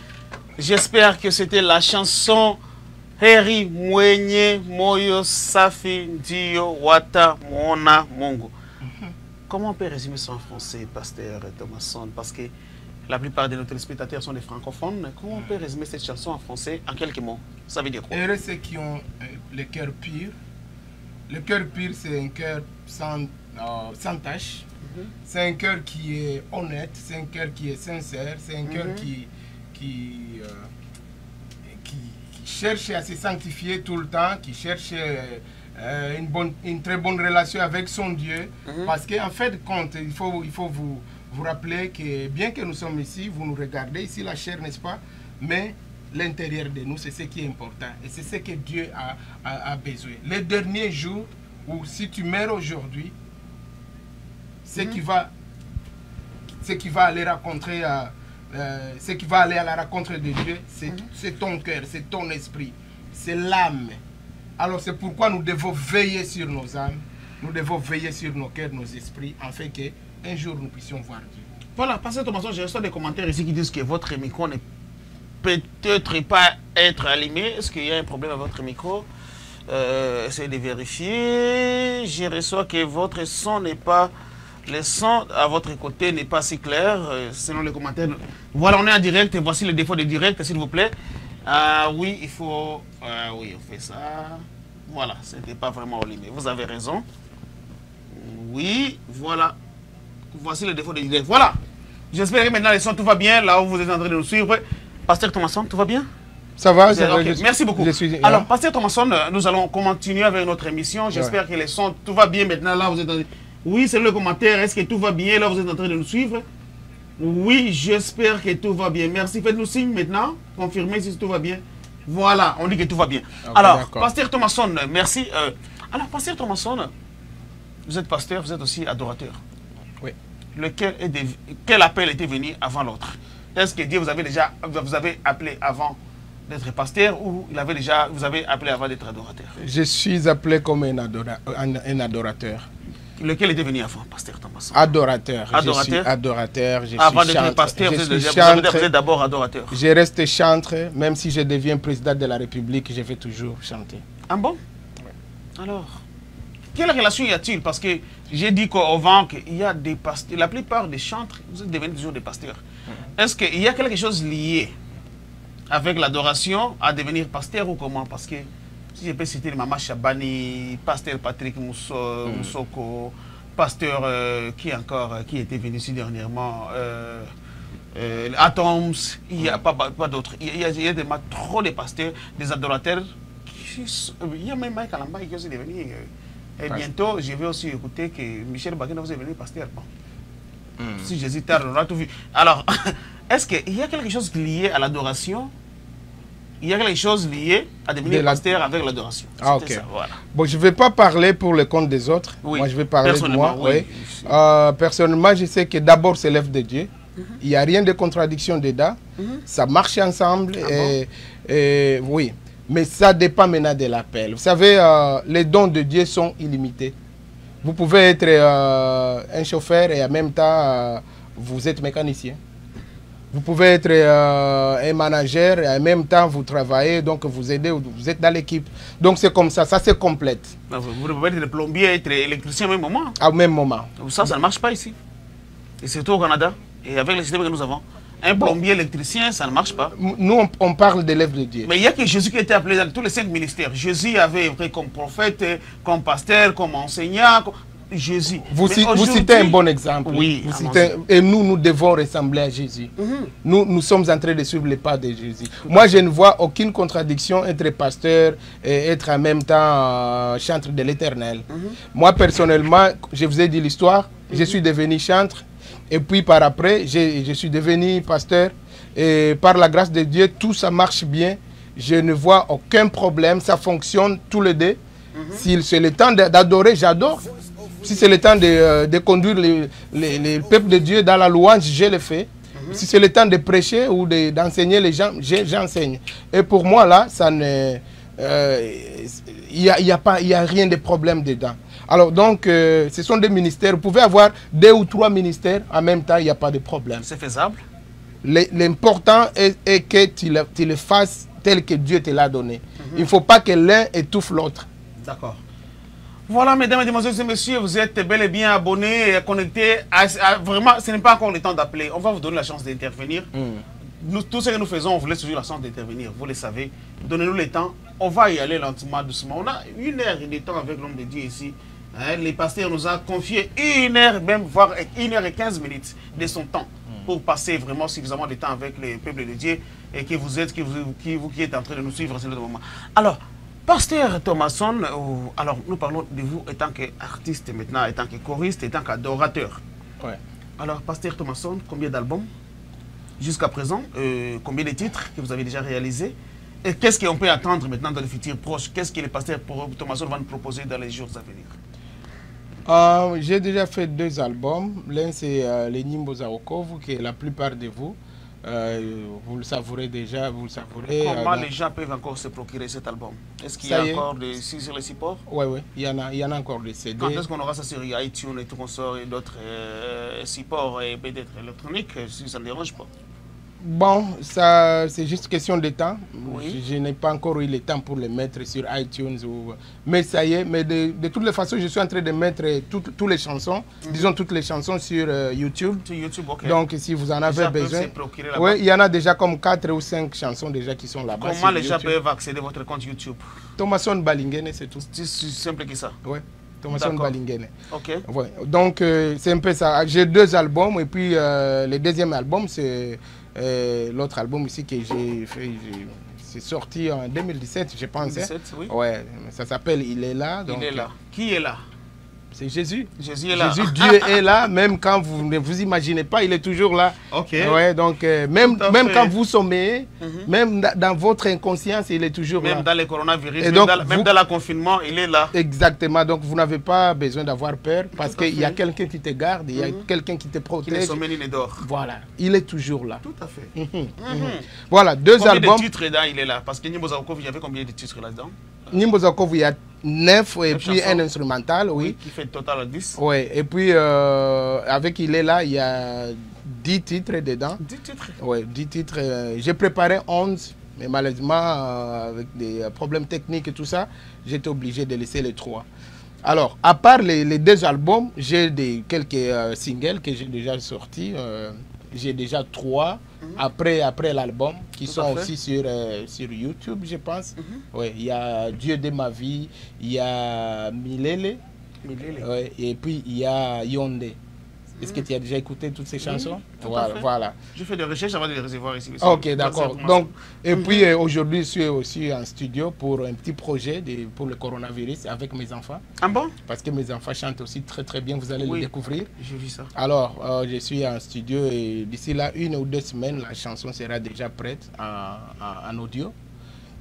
J'espère que c'était la chanson Heri Mwenye Moyo Safi Ndio Wata Mona Mungu. Comment on peut résumer ça en français, pasteur Thomasson? Parce que la plupart de nos téléspectateurs sont des francophones. Comment on peut résumer cette chanson en français en quelques mots? Ça veut dire quoi? Heureux ceux qui ont le cœur pur. Le cœur pur, c'est un cœur sans tâche. C'est un cœur qui est honnête, c'est un cœur qui est sincère, c'est un cœur qui cherche à se sanctifier tout le temps, qui cherche une très bonne relation avec son Dieu. Parce qu'en fait, il faut vous rappeler que bien que nous sommes ici, vous nous regardez ici la chair, n'est-ce pas? Mais l'intérieur de nous, c'est ce qui est important. Et c'est ce que Dieu a besoin. Les derniers jours, où si tu meurs aujourd'hui, ce qui va aller rencontrer ce qui va aller à la rencontre de Dieu, c'est ton cœur, c'est ton esprit, c'est l'âme. Alors c'est pourquoi nous devons veiller sur nos âmes, nous devons veiller sur nos cœurs, nos esprits, afin qu'un jour nous puissions voir Dieu. Voilà, pasteur Thomasson, j'ai reçu des commentaires ici qui disent que votre micro ne peut-être pas être allumé. Est-ce qu'il y a un problème à votre micro? essayez de vérifier. Je reçois que votre son n'est pas... Le son à votre côté n'est pas si clair, selon les commentaires. Voilà, on est en direct. Voici le défaut de direct, s'il vous plaît. Oui, il faut... oui, on fait ça. Voilà, ce n'était pas vraiment au limite. Vous avez raison. Oui, voilà. Voici le défaut de direct. Voilà. J'espère que maintenant, le son, tout va bien. Là où vous êtes en train de nous suivre. Pasteur Thomasson, tout va bien? Ça va, ça va. Okay. Merci beaucoup. Alors, Pasteur Thomasson, nous allons continuer avec notre émission. J'espère que le son, tout va bien maintenant. Là, vous êtes en... Oui, c'est le commentaire. Est-ce que tout va bien? Là, vous êtes en train de nous suivre. Oui, j'espère que tout va bien. Merci. Faites-nous signe maintenant. Confirmez si tout va bien. Voilà, on dit que tout va bien. Okay, alors, Pasteur Thomasson, merci. Alors, Pasteur Thomasson, vous êtes pasteur, vous êtes aussi adorateur. Oui. Quel appel était venu avant l'autre? Est-ce que Dieu vous avez appelé avant d'être pasteur ou vous avez appelé avant d'être adorateur? Je suis appelé comme un adorateur. Lequel était venu avant, pasteur Thomasson? Adorateur. Adorateur. Je suis adorateur. Avant d'être pasteur, vous êtes d'abord adorateur. Je reste chantre, même si je deviens président de la République, je vais toujours chanter. Ah bon? Oui. Alors, quelle relation y a-t-il? Parce que j'ai dit qu'au vent, il y a des pasteurs, la plupart des chantres, vous êtes devenus toujours des pasteurs. Est-ce qu'il y a quelque chose lié avec l'adoration à devenir pasteur ou comment? Parce que si je peux citer Maman Chabani, pasteur Patrick Moussoko, pasteur qui était venu ici dernièrement, Atoms, il n'y a pas d'autres. Il y a trop de pasteurs, des adorateurs. Il y a même Mike Alamba qui est aussi devenu. Et bientôt, je vais aussi écouter que Michel Bakina vous est devenu pasteur. Bon. Si j'hésite, on aura tout vu. Alors, est-ce qu'il y a quelque chose lié à l'adoration? Il y a quelque chose lié à devenir pasteur avec l'adoration. Ah, ok. Ça, voilà. Bon, je ne vais pas parler pour le compte des autres. Oui. Moi, je vais parler de moi. Oui. Personnellement, je sais que d'abord, c'est l'œuvre de Dieu. Il n'y a rien de contradiction dedans. Ça marche ensemble. Oui. Mais ça dépend maintenant de l'appel. Vous savez, les dons de Dieu sont illimités. Vous pouvez être un chauffeur et en même temps, vous êtes mécanicien. Vous pouvez être un manager et en même temps vous travaillez, donc vous aidez, vous êtes dans l'équipe. Donc c'est comme ça se complète. Vous pouvez être plombier, être électricien au même moment. Au même moment. Ça ne marche pas ici. Et surtout au Canada. Et avec les systèmes que nous avons. Un plombier électricien, ça ne marche pas. Nous, on parle de l'œuvre de Dieu. Mais il y a que Jésus qui était appelé dans tous les 5 ministères. Jésus avait été comme prophète, comme pasteur, comme enseignant. Jésus. Vous citez un bon exemple. Oui. Et nous devons ressembler à Jésus. Nous sommes en train de suivre les pas de Jésus. Moi, je ne vois aucune contradiction entre pasteur et être en même temps chantre de l'Éternel. Moi, personnellement, je vous ai dit l'histoire. Je suis devenu chantre. Et puis, par après, je suis devenu pasteur. Et par la grâce de Dieu, tout ça marche bien. Je ne vois aucun problème. Ça fonctionne tous les deux. Si c'est le temps d'adorer, j'adore. Si c'est le temps de conduire les peuples de Dieu dans la louange, je le fais. Si c'est le temps de prêcher ou d'enseigner les gens, j'enseigne. Et pour moi, là, il n'y a rien de problème dedans. Alors, donc, ce sont des ministères. Vous pouvez avoir 2 ou 3 ministères en même temps, il n'y a pas de problème. C'est faisable. L'important est que tu le fasses tel que Dieu te l'a donné. Il ne faut pas que l'un étouffe l'autre. D'accord. Voilà, mesdames, mesdemoiselles et messieurs, vous êtes bel et bien abonnés et connectés. Vraiment, ce n'est pas encore le temps d'appeler. On va vous donner la chance d'intervenir. Tout ce que nous faisons, on vous laisse toujours la chance d'intervenir. Vous le savez. Donnez-nous le temps. On va y aller lentement, doucement. On a 1 heure de temps avec l'homme de Dieu ici. Les pasteurs nous ont confié 1 heure, même voire 1 heure et 15 minutes de son temps pour passer vraiment suffisamment de temps avec le peuple de Dieu et que vous êtes, qui êtes en train de nous suivre à ce moment. Alors, Pasteur Thomasson, alors nous parlons de vous en tant qu'artiste maintenant, en tant que choriste, en tant qu'adorateur. Ouais. Alors, Pasteur Thomasson, combien d'albums jusqu'à présent? Combien de titres que vous avez déjà réalisés? Et qu'est-ce qu'on peut attendre maintenant dans le futur proche? Qu'est-ce que le Pasteur Thomasson va nous proposer dans les jours à venir? J'ai déjà fait 2 albums. L'un, c'est les Nimbo Zaokovu, que la plupart de vous, vous le savourez déjà, vous le savourez. Comment les gens peuvent encore se procurer cet album? Est-ce qu'il y a encore des sur les supports? Oui, il y en a encore des CD. Quand est-ce qu'on aura ça sur iTunes et tout qu'on sort et d'autres supports et peut-être électroniques, si ça ne dérange pas? Bon, ça, c'est juste question de temps. Oui. Je n'ai pas encore eu le temps pour les mettre sur iTunes. Mais ça y est, mais de toutes les façons, je suis en train de mettre toutes les chansons, disons toutes les chansons sur YouTube. Sur YouTube, ok. Donc, si vous en avez besoin, oui, il y en a déjà comme 4 ou 5 chansons déjà qui sont là-bas. Comment les gens peuvent accéder à votre compte YouTube? Thomason Balingene, c'est tout. C'est simple que ça. Oui. Thomason Balingene. Ok. Ouais. Donc, c'est un peu ça. J'ai 2 albums et puis le deuxième album, c'est l'autre album ici que j'ai fait. C'est sorti en 2017, je pense. 2017, oui. Ouais, ça s'appelle Il est là. Donc, il est là. Qui est là? C'est Jésus. Jésus est là. Jésus, Dieu est là, même quand vous ne vous imaginez pas, il est toujours là. Ok. Ouais, donc même quand vous sommeillez, même dans votre inconscience, il est toujours là. Même dans le coronavirus, donc, même dans le confinement, il est là. Exactement. Donc vous n'avez pas besoin d'avoir peur parce qu'il y a quelqu'un qui te garde, il y a quelqu'un qui te protège. Qui ne sommeille ni ne dort. Voilà, il est toujours là. Tout à fait. Voilà, 2 albums. Combien de titres là, il est là? Parce que Nimbo Zakov, il y avait combien de titres là-dedans? Nimbo Zakov, il y a 9 et puis un instrumental, oui. Qui fait total 10. Oui, et puis avec Il est là, il y a 10 titres dedans. 10 titres? Oui, 10 titres. J'ai préparé 11, mais malheureusement, avec des problèmes techniques et tout ça, j'étais obligé de laisser les 3. Alors, à part les 2 albums, j'ai quelques singles que j'ai déjà sortis. J'ai déjà 3 après l'album qui sont aussi sur YouTube, je pense. Ouais, il y a Dieu de ma vie, il y a Milele, et puis il y a Yondé. Est-ce que tu as déjà écouté toutes ces chansons? Voilà. Je fais des recherches avant de les recevoir ici. Ok, d'accord. Donc, et puis aujourd'hui, je suis aussi en studio pour un petit projet pour le coronavirus avec mes enfants. Ah bon? Parce que mes enfants chantent aussi très très bien, vous allez le découvrir. J'ai vu ça. Alors, je suis en studio et d'ici là, 1 ou 2 semaines, la chanson sera déjà prête en audio.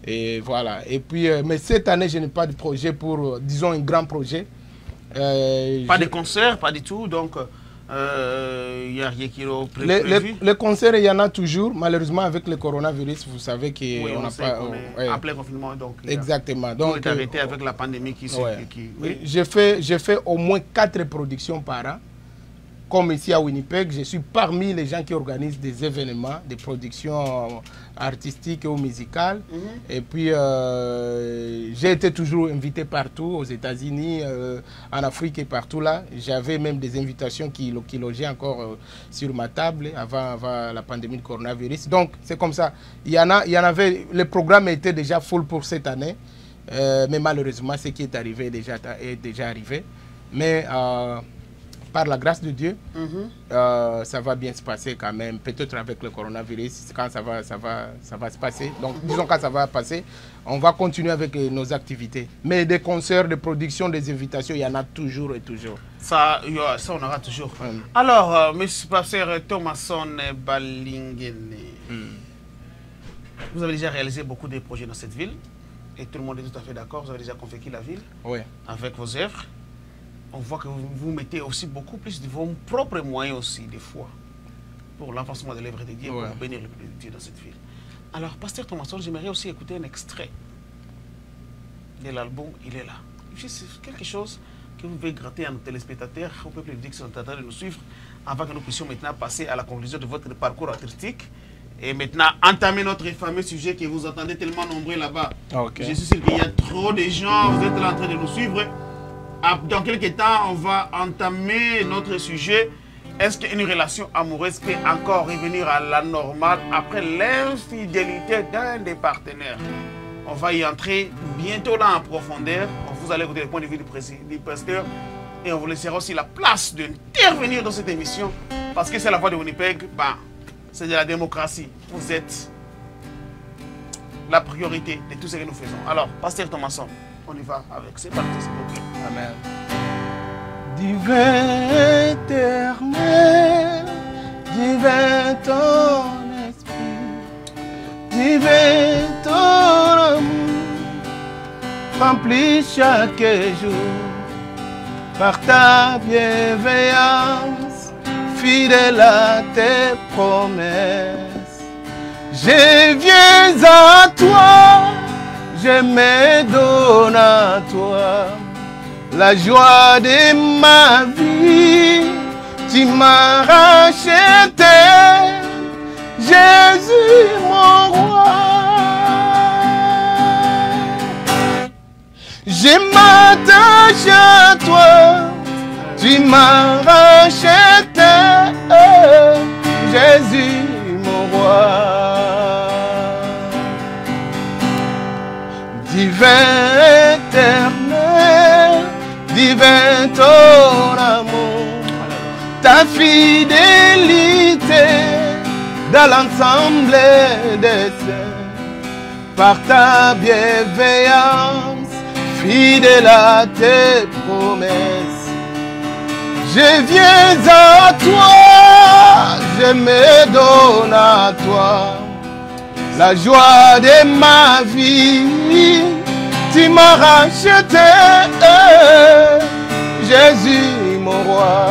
Et voilà. Et puis, mais cette année, je n'ai pas de projet pour, disons, un grand projet. Pas de concert, pas du tout, donc... Il n'y a rien qui est prévu. Les concerts, il y en a toujours. Malheureusement, avec le coronavirus, vous savez qu'on n'a pas... en plein confinement, donc... Exactement. Donc, on est arrêté avec la pandémie qui... Oui. J'ai fait au moins 4 productions par an. Comme ici à Winnipeg, je suis parmi les gens qui organisent des événements, des productions artistiques ou musicales. Et puis, j'ai été toujours invité partout, aux États-Unis, en Afrique et partout là. J'avais même des invitations qui logeaient encore sur ma table avant la pandémie de coronavirus. Donc, c'est comme ça. Il y en avait, le programme était déjà full pour cette année. Mais malheureusement, ce qui est arrivé est déjà arrivé. Mais... par la grâce de Dieu, ça va bien se passer quand même. Peut-être avec le coronavirus, quand ça va se passer. Donc, disons quand ça va passer, on va continuer avec nos activités. Mais des concerts, des productions, des invitations, il y en a toujours et toujours. Ça on aura toujours. Alors, monsieur Pasteur Thomason Balingene, vous avez déjà réalisé beaucoup de projets dans cette ville. Et tout le monde est tout à fait d'accord. Vous avez déjà convaincu la ville avec vos œuvres. On voit que vous mettez aussi beaucoup plus de vos propres moyens aussi, des fois, pour l'avancement de l'œuvre de Dieu, pour bénir le peuple de Dieu dans cette ville. Alors, Pasteur Thomason, j'aimerais aussi écouter un extrait de l'album Il est là. C'est quelque chose que vous pouvez gratter à nos téléspectateurs, au peuple de Dieu qui sont en train de nous suivre, avant que nous puissions maintenant passer à la conclusion de votre parcours artistique. Et maintenant, entamer notre fameux sujet que vous entendez tellement nombreux là-bas. Je suis sûr qu'il y a trop de gens, vous êtes là en train de nous suivre. Dans quelques temps, on va entamer notre sujet. Est-ce qu'une relation amoureuse peut encore revenir à la normale après l'infidélité d'un des partenaires? On va y entrer bientôt là en profondeur. Vous allez écouter le point de vue du pasteur. Et on vous laissera aussi la place d'intervenir dans cette émission. Parce que c'est la voix de Winnipeg. C'est de la démocratie. Vous êtes la priorité de tout ce que nous faisons. Alors, Pasteur Thomason, on y va avec. C'est parti, s'il vous plaît. Amen. Divin éternel, divin ton esprit, divin ton amour, remplis chaque jour par ta bienveillance, fidèle à tes promesses. Je viens à toi, je me donne à toi. La joie de ma vie, tu m'as racheté. Je Jésus mon roi. Je m'attache à toi, tu m'as racheté, Jésus mon roi. Divin éternel, divin ton amour, ta fidélité dans l'ensemble des saints, par ta bienveillance, fidèle à tes promesses. Je viens à toi, je me donne à toi, la joie de ma vie, tu m'as racheté, Jésus mon roi.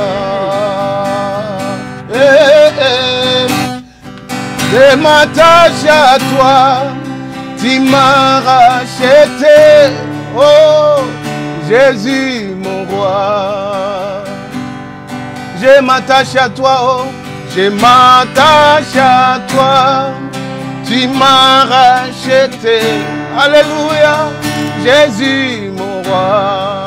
Je m'attache à toi, tu m'as racheté, oh Jésus mon roi. Je m'attache à toi, oh, je m'attache à toi, tu m'as racheté, alléluia, Jésus mon roi.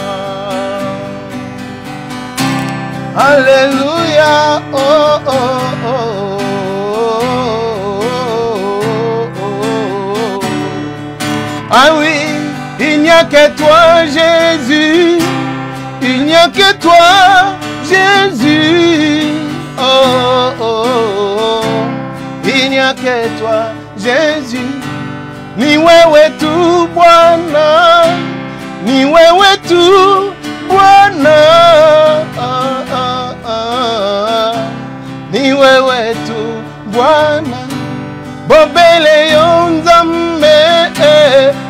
Alléluia, oh oh oh, oh, oh, oh, oh. Ah oui, il n'y a que toi Jésus, il n'y a que toi Jésus, oh, oh, oh. Il n'y a que toi Jésus, ni wewe tu Bwana, ni wewe tu Bwana, ni wewe tu Bwana, bobele yo Nzambe,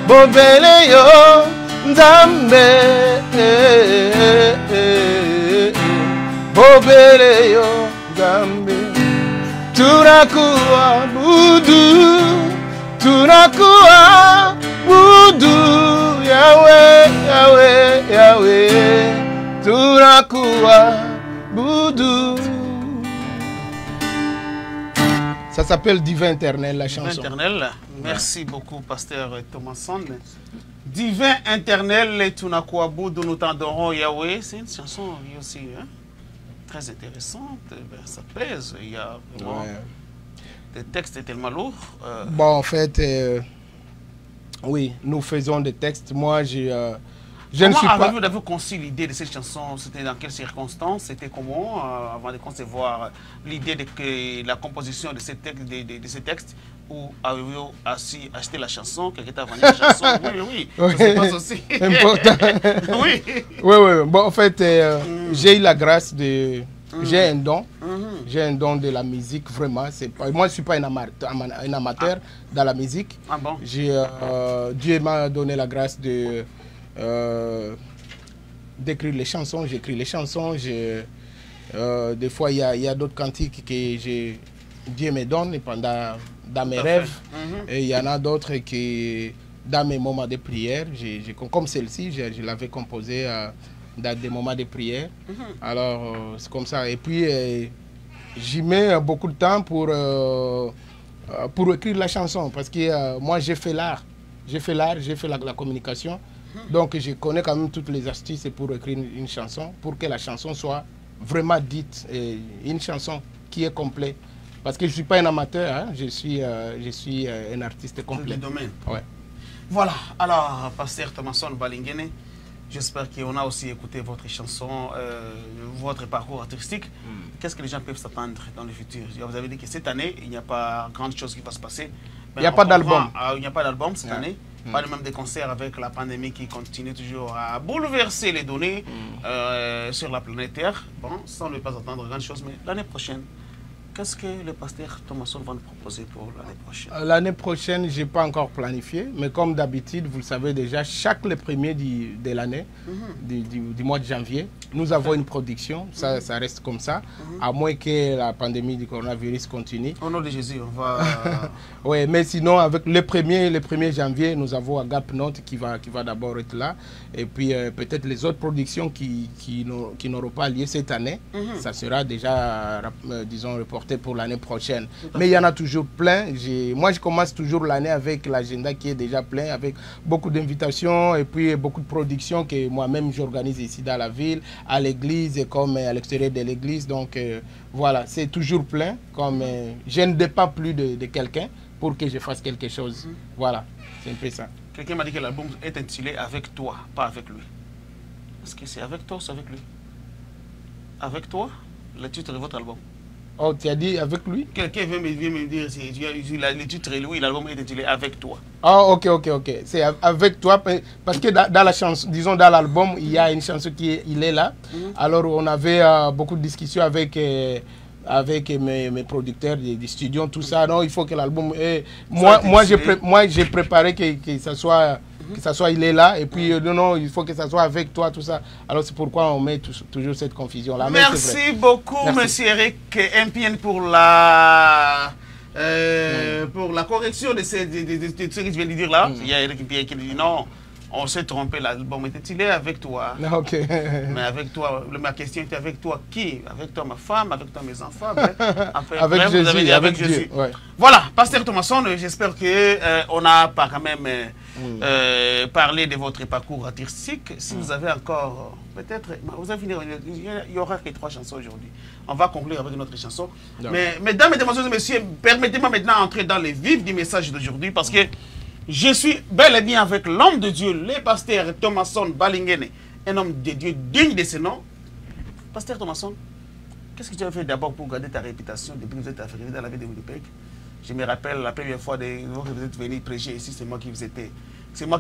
bobele yo Nzambe, bobele yo Nzambe. Tunakuwa budu, tunakuwa budu, Yahweh, Yahweh, Yahweh, tunakuwa budu. Ça s'appelle Divin Éternel, la chanson. Divin Éternel, merci beaucoup, pasteur Thomason. Divin Éternel, tunakuwa budu, nous t'adorons, Yahweh. C'est une chanson aussi, hein, très intéressante, ça pèse, il y a vraiment des textes tellement lourds. Bon, en fait, oui, nous faisons des textes. Moi, je ne suis pas... Vous avez conçu l'idée de cette chanson? C'était dans quelles circonstances? C'était comment, avant de concevoir l'idée de la composition de ces textes, ou avez-vous acheté la chanson? Quelqu'un t'a vendu la chanson? Oui, oui, ça se passe aussi. Important. Oui. Oui, oui. Bon, en fait, j'ai eu la grâce de... J'ai un don. J'ai un don de la musique, vraiment. Pas, moi, je ne suis pas un amateur dans la musique. Ah bon? Dieu m'a donné la grâce de... d'écrire les chansons. J'écris les chansons. Des fois, il y a d'autres cantiques que Dieu me donne dans mes rêves. Et il y en a d'autres qui, dans mes moments de prière, comme celle-ci, je l'avais composée dans des moments de prière. Alors, c'est comme ça. Et puis, j'y mets beaucoup de temps pour écrire la chanson. Parce que moi, j'ai fait l'art. J'ai fait la communication. Donc, je connais quand même toutes les astuces pour écrire une chanson, pour que la chanson soit vraiment dite, une chanson qui est complète. Parce que je ne suis pas un amateur, hein, je suis un artiste complet. Du domaine. Ouais. Voilà, alors, pasteur Thomason Balingene, j'espère qu'on a aussi écouté votre chanson, votre parcours artistique. Qu'est-ce que les gens peuvent s'attendre dans le futur? Vous avez dit que cette année, il n'y a pas grande chose qui va se passer. Il n'y a pas d'album. Il n'y a pas d'album cette année. Pas de même des concerts avec la pandémie qui continue toujours à bouleverser les données sur la planète Terre. Bon, sans ne pas attendre grande chose, mais l'année prochaine, qu'est-ce que le pasteur Thomason va nous proposer pour l'année prochaine? L'année prochaine, je n'ai pas encore planifié, mais comme d'habitude, vous le savez déjà, chaque le premier de l'année, du mois de janvier, nous avons une production, ça reste comme ça, à moins que la pandémie du coronavirus continue. Au nom de Jésus, on va... Oui, mais sinon, avec le 1er janvier, nous avons Agape Note qui va d'abord être là, et puis peut-être les autres productions qui n'auront pas lieu cette année, ça sera déjà, disons, reporté sortir pour l'année prochaine. Mais il y en a toujours plein. Moi, je commence toujours l'année avec l'agenda qui est déjà plein, avec beaucoup d'invitations et puis beaucoup de productions que moi-même j'organise ici dans la ville, à l'église et comme à l'extérieur de l'église. Donc voilà, c'est toujours plein. Comme je ne dépends plus de quelqu'un pour que je fasse quelque chose. Voilà, c'est un peu ça. Quelqu'un m'a dit que l'album est intitulé Avec toi, pas avec lui. Est-ce que c'est avec toi ou c'est avec lui? Avec toi, le titre de votre album. Oh, tu as dit avec lui? Quelqu'un vient me dire, le titre est lui, l'album est intitulé Avec toi. Oh, ok. C'est avec toi, parce que dans la chanson, disons dans l'album, il y a une chanson il est là. Alors on avait beaucoup de discussions avec mes producteurs des studios, tout ça. Non, il faut que l'album... Moi j'ai préparé que ça soit... il est là, et puis non, il faut que ça soit avec toi, tout ça. Alors c'est pourquoi on met toujours cette confusion-là. Merci beaucoup, monsieur Eric Mpien, pour la correction de ce que je viens de dire là. Il y a Eric Mpien qui dit non, on s'est trompé, l'album était-il avec toi? Ok. Mais avec toi, ma question était avec toi qui? Avec toi ma femme, avec toi mes enfants? Avec Jésus, vous avez dit avec Jésus. Ouais. Voilà, Pasteur Thomasson, j'espère qu'on a quand même parlé de votre parcours artistique. Si vous avez encore, peut-être, vous allez finir, il y aura que 3 chansons aujourd'hui. On va conclure avec notre chanson. Mais mesdames, mesdemoiselles et messieurs, permettez-moi maintenant d'entrer dans les vifs du message d'aujourd'hui parce que je suis bel et bien avec l'homme de Dieu, le pasteur Thomasson Balingene, un homme de Dieu digne de ce nom. Pasteur Thomasson, qu'est-ce que tu as fait d'abord pour garder ta réputation depuis que vous êtes arrivé dans la ville de Winnipeg? Je me rappelle la première fois que vous êtes venu prêcher ici, c'est moi qui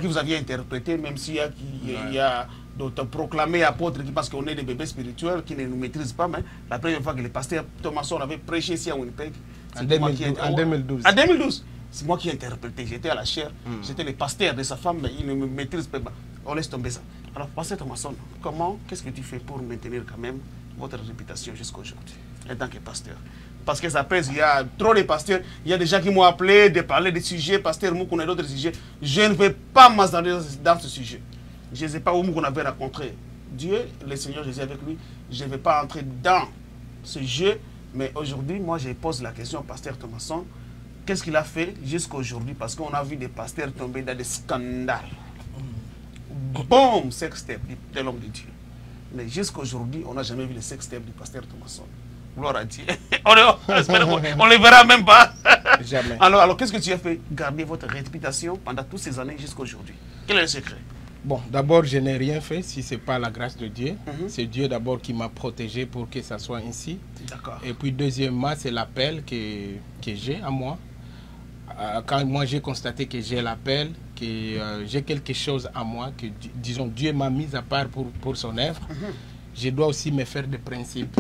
vous aviez interprété, même s'il y a d'autres proclamés apôtres qui pensent qu'on est des bébés spirituels qui ne nous maîtrisent pas, mais la première fois que le pasteur Thomasson avait prêché ici à Winnipeg, en 2012. En 2012. C'est moi qui ai interprété, j'étais à la chaire, j'étais le pasteur de sa femme, mais il ne me maîtrise pas. On laisse tomber ça. Alors, pasteur Thomasson, qu'est-ce que tu fais pour maintenir quand même votre réputation jusqu'à aujourd'hui, en tant que pasteur? Parce que ça pèse, il y a trop de pasteurs, il y a des gens qui m'ont appelé de parler des sujets, pasteur Mou, qu'on a d'autres sujets. Je ne vais pas m'attendre dans ce sujet. Je ne sais pas où qu'on avait rencontré Dieu, le Seigneur Jésus avec lui. Je ne vais pas entrer dans ce jeu, mais aujourd'hui, moi, je pose la question au pasteur Thomasson. Qu'est-ce qu'il a fait jusqu'à aujourd'hui? Parce qu'on a vu des pasteurs tomber dans des scandales. Boum, sextape de l'homme de Dieu. Mais jusqu'à aujourd'hui, on n'a jamais vu le sextape du pasteur Thomasson. Gloire à Dieu. On ne le verra même pas. Jamais. Alors qu'est-ce que tu as fait? Garder votre réputation pendant toutes ces années jusqu'à aujourd'hui. Quel est le secret? Bon, d'abord, je n'ai rien fait si ce n'est pas la grâce de Dieu. C'est Dieu d'abord qui m'a protégé pour que ça soit ainsi. D'accord. Et puis deuxièmement, c'est l'appel que j'ai à moi. Quand moi j'ai constaté que j'ai l'appel, que j'ai quelque chose à moi, que disons Dieu m'a mis à part pour son œuvre, je dois aussi me faire des principes.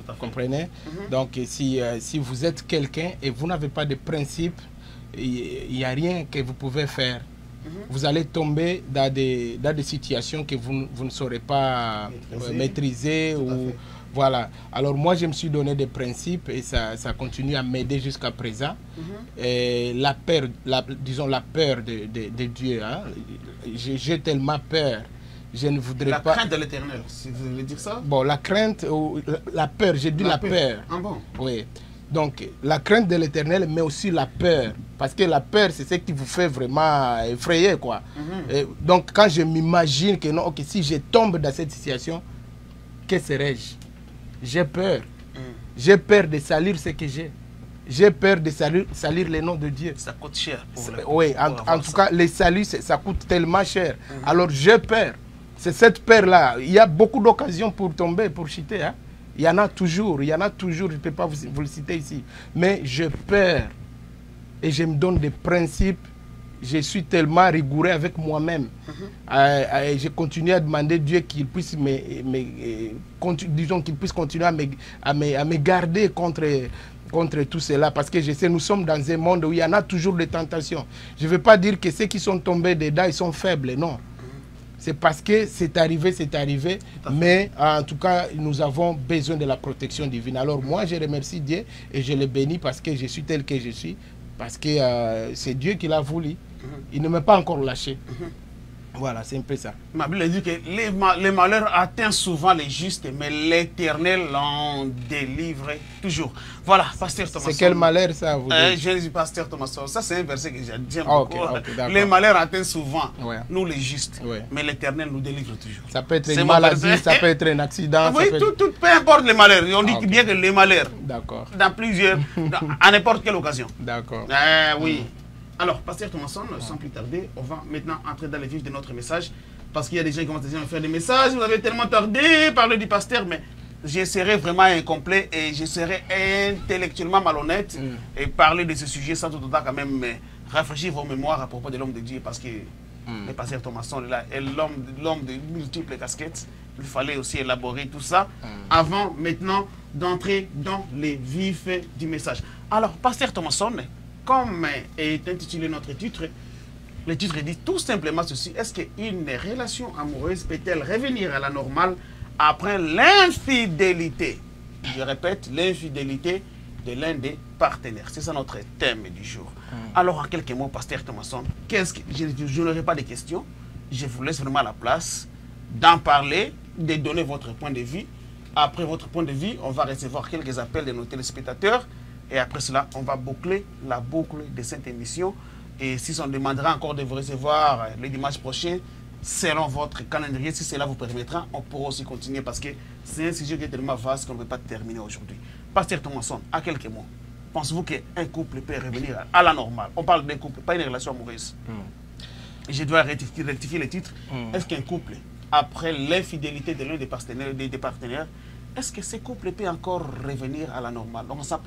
Vous comprenez? Donc si vous êtes quelqu'un et vous n'avez pas de principes, il n'y a rien que vous pouvez faire. Vous allez tomber dans des situations que vous ne saurez pas maîtriser. Voilà. Alors moi, je me suis donné des principes et ça continue à m'aider jusqu'à présent. Et la peur de Dieu, hein, j'ai tellement peur. Je ne voudrais pas... La crainte de l'éternel, si vous voulez dire ça? Bon, la crainte, la peur, j'ai dit la peur. Ah bon? Oui. Donc, la crainte de l'éternel, mais aussi la peur. Parce que la peur, c'est ce qui vous fait vraiment effrayer, quoi. Et donc, quand je m'imagine que non, ok, si je tombe dans cette situation, que serais-je? J'ai peur. J'ai peur de salir ce que j'ai. J'ai peur de salir le nom de Dieu. Ça coûte cher. Oui, en tout cas, les salut, ça coûte tellement cher. Alors, j'ai peur. C'est cette peur-là. Il y a beaucoup d'occasions pour tomber, pour chuter. Hein? Il y en a toujours, je ne peux pas vous le citer ici. Mais j'ai peur et je me donne des principes. Je suis tellement rigoureux avec moi-même. Je continue à demander à Dieu qu'il puisse qu'il puisse continuer à me garder contre tout cela. Parce que je sais, nous sommes dans un monde où il y en a toujours des tentations. Je ne veux pas dire que ceux qui sont tombés dedans, ils sont faibles, non. C'est parce que c'est arrivé, mais en tout cas, nous avons besoin de la protection divine. Alors moi, je remercie Dieu et je le bénis parce que je suis tel que je suis, parce que c'est Dieu qui l'a voulu. Il ne m'a pas encore lâché. Voilà, c'est un peu ça. Ma Bible dit que les malheurs atteignent souvent les justes, mais l'Éternel l'en délivre toujours. Voilà, pasteur Thomas. C'est quel malheur ça, vous dites? Jésus, pasteur Thomas. Ça, c'est un verset que j'aime beaucoup. Les malheurs atteignent souvent nous les justes, ouais. Mais l'Éternel nous délivre toujours. Ça peut être une maladie, ça peut être un accident. Oui, peu importe les malheurs. On dit bien que les malheurs, dans plusieurs, à n'importe quelle occasion. D'accord. Oui. Alors, pasteur Thomason, sans plus tarder, on va maintenant entrer dans les vifs de notre message. Parce qu'il y a des gens qui vont déjà me faire des messages. Vous avez tellement tardé, parler du pasteur, mais je serai vraiment incomplet et je serai intellectuellement malhonnête et parler de ce sujet sans tout autant quand même rafraîchir vos mémoires à propos de l'homme de Dieu. Parce que le pasteur Thomason est là, et l'homme de multiples casquettes, il fallait aussi élaborer tout ça avant maintenant d'entrer dans les vifs du message. Alors, pasteur Thomason, comme est intitulé notre titre, le titre dit tout simplement ceci: est-ce qu'une relation amoureuse peut-elle revenir à la normale après l'infidélité? Je répète, l'infidélité de l'un des partenaires. C'est ça notre thème du jour. Alors, en quelques mots, pasteur Thomason, je n'aurai pas de questions. Je vous laisse vraiment la place d'en parler, de donner votre point de vue. Après votre point de vue, on va recevoir quelques appels de nos téléspectateurs. Et après cela, on va boucler la boucle de cette émission. Et si on demandera encore de vous recevoir le dimanche prochain, selon votre calendrier, si cela vous permettra, on pourra aussi continuer parce que c'est un sujet qui est tellement vaste qu'on ne peut pas terminer aujourd'hui. Pasteur Thomason, à quelques mots, pensez-vous qu'un couple peut revenir à la normale? On parle d'un couple, pas une relation amoureuse. Je dois rectifier le titre. Est-ce qu'un couple, après l'infidélité de l'un des partenaires, est-ce que ce couple peut encore revenir à la normale? Donc 100%,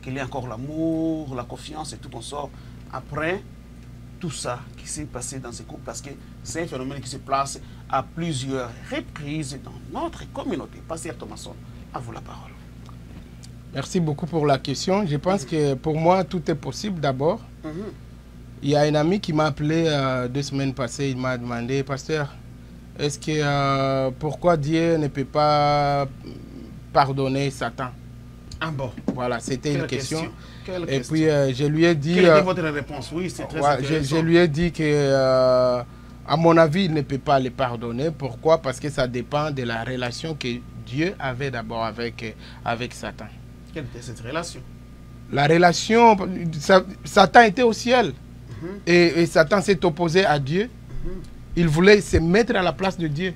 qu'il y ait encore l'amour, la confiance et tout qu'on sort après tout ça qui s'est passé dans ce couple, parce que c'est un phénomène qui se place à plusieurs reprises dans notre communauté. Pasteur Thomason, à vous la parole. Merci beaucoup pour la question. Je pense que pour moi, tout est possible d'abord. Il y a un ami qui m'a appelé 2 semaines passées, il m'a demandé: pasteur, est-ce que pourquoi Dieu ne peut pas pardonner Satan? Ah bon. Voilà, c'était une question. Et puis je lui ai dit... Quelle était votre réponse? Oui, c'est très intéressant. Je lui ai dit que, à mon avis, il ne peut pas le pardonner. Pourquoi? Parce que ça dépend de la relation que Dieu avait d'abord avec Satan. Quelle était cette relation? La relation... Satan était au ciel. Et Satan s'est opposé à Dieu. Il voulait se mettre à la place de Dieu,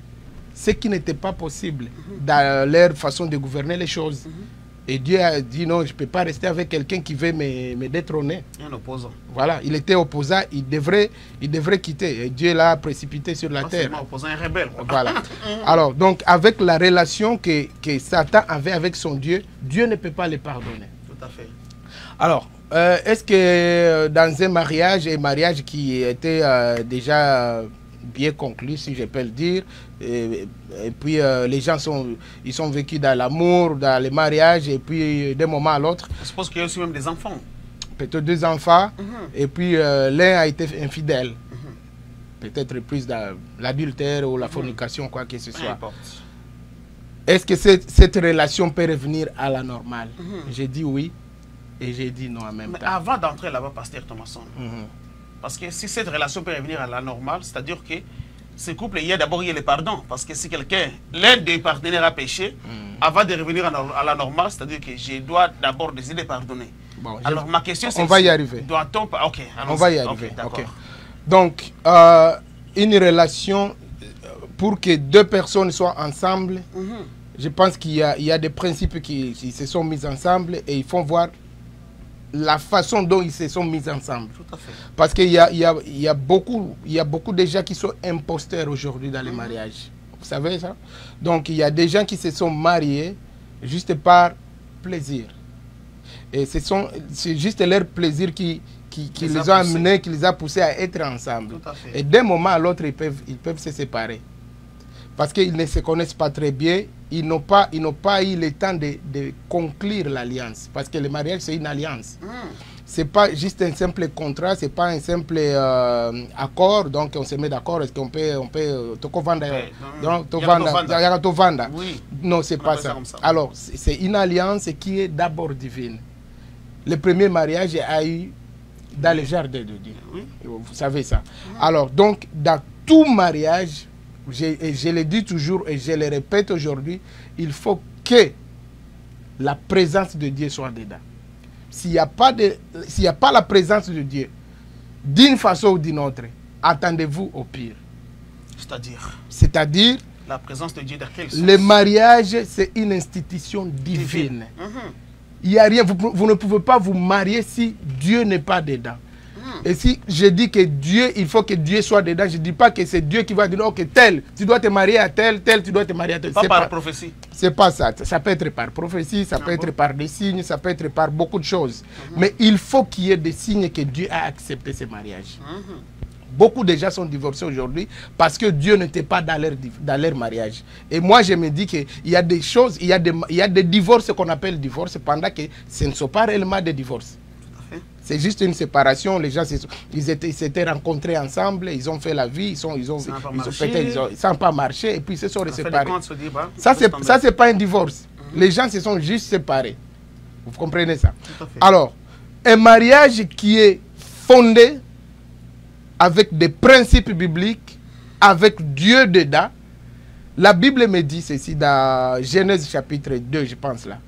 ce qui n'était pas possible dans leur façon de gouverner les choses. Et Dieu a dit: non, je ne peux pas rester avec quelqu'un qui veut me détrôner. Un opposant. Voilà, il était opposant, il devrait quitter. Et Dieu l'a précipité sur la terre. Opposant, un rebelle. Voilà. Alors, donc, avec la relation que Satan avait avec son Dieu, Dieu ne peut pas le pardonner. Tout à fait. Alors, est-ce que dans un mariage qui était déjà bien conclu, si je peux le dire, et puis les gens ils sont vécus dans l'amour, dans le mariage, et puis d'un moment à l'autre... Je suppose qu'il y a aussi même des enfants. Peut-être 2 enfants, et puis l'un a été infidèle. Peut-être plus dans l'adultère ou la fornication, quoi que ce soit. Est-ce que cette relation peut revenir à la normale? J'ai dit oui, et j'ai dit non en même temps. Avant d'entrer là-bas, pasteur Thomason, parce que si cette relation peut revenir à la normale, c'est-à-dire que ce couple, il y a d'abord le pardon. Parce que si quelqu'un, l'un des partenaires a péché, avant de revenir à la normale, c'est-à-dire que je dois d'abord décider de pardonner. Bon, alors ma question c'est... On va y arriver. Doit-on... Ok, on va y arriver. Okay, donc, une relation, pour que 2 personnes soient ensemble, je pense qu'il y a des principes qui se sont mis ensemble et il faut voir la façon dont ils se sont mis ensemble. Tout à fait. Parce qu'il y a beaucoup de gens qui sont imposteurs aujourd'hui dans les mariages. Vous savez ça? Donc il y a des gens qui se sont mariés juste par plaisir. Et c'est juste leur plaisir qui les a amenés, qui les a poussés à être ensemble. Tout à fait. Et d'un moment à l'autre, ils peuvent se séparer. Parce qu'ils ne se connaissent pas très bien, ils n'ont pas eu le temps de conclure l'alliance. Parce que le mariage, c'est une alliance. Ce n'est pas juste un simple contrat, ce n'est pas un simple accord. Donc, on se met d'accord. Est-ce qu'on peut... Oui. Non, ce n'est pas ça. Alors, c'est une alliance qui est d'abord divine. Le premier mariage a eu dans le jardin de Dieu. Oui. Vous savez ça. Alors, donc, dans tout mariage, je le dis toujours et je le répète aujourd'hui, il faut que la présence de Dieu soit dedans. S'il n'y a pas la présence de Dieu, d'une façon ou d'une autre, attendez-vous au pire. C'est-à-dire la présence de Dieu dans quel sens? Le mariage, c'est une institution divine. Il n'y a rien, vous ne pouvez pas vous marier si Dieu n'est pas dedans. Et si je dis que Dieu, il faut que Dieu soit dedans, je ne dis pas que c'est Dieu qui va dire, ok, tel, tu dois te marier à tel, tel, tu dois te marier à tel. Pas par prophétie. C'est pas ça. Ça peut être par prophétie, ça peut être par des signes, ça peut être par beaucoup de choses. Mais il faut qu'il y ait des signes que Dieu a accepté ce mariage. Beaucoup de gens sont divorcés aujourd'hui parce que Dieu n'était pas dans leur mariage. Et moi, je me dis qu'il y a des choses, il y a des divorces qu'on appelle divorces pendant que ce ne sont pas réellement des divorces. C'est juste une séparation. Les gens s'étaient rencontrés ensemble, ils ont fait la vie, ça n'a pas marché et puis ils se sont séparés. Ça, c'est pas un divorce. Les gens se sont juste séparés. Vous comprenez ça? Alors, un mariage qui est fondé avec des principes bibliques, avec Dieu dedans. La Bible me dit ceci dans Genèse chapitre 2, je pense là.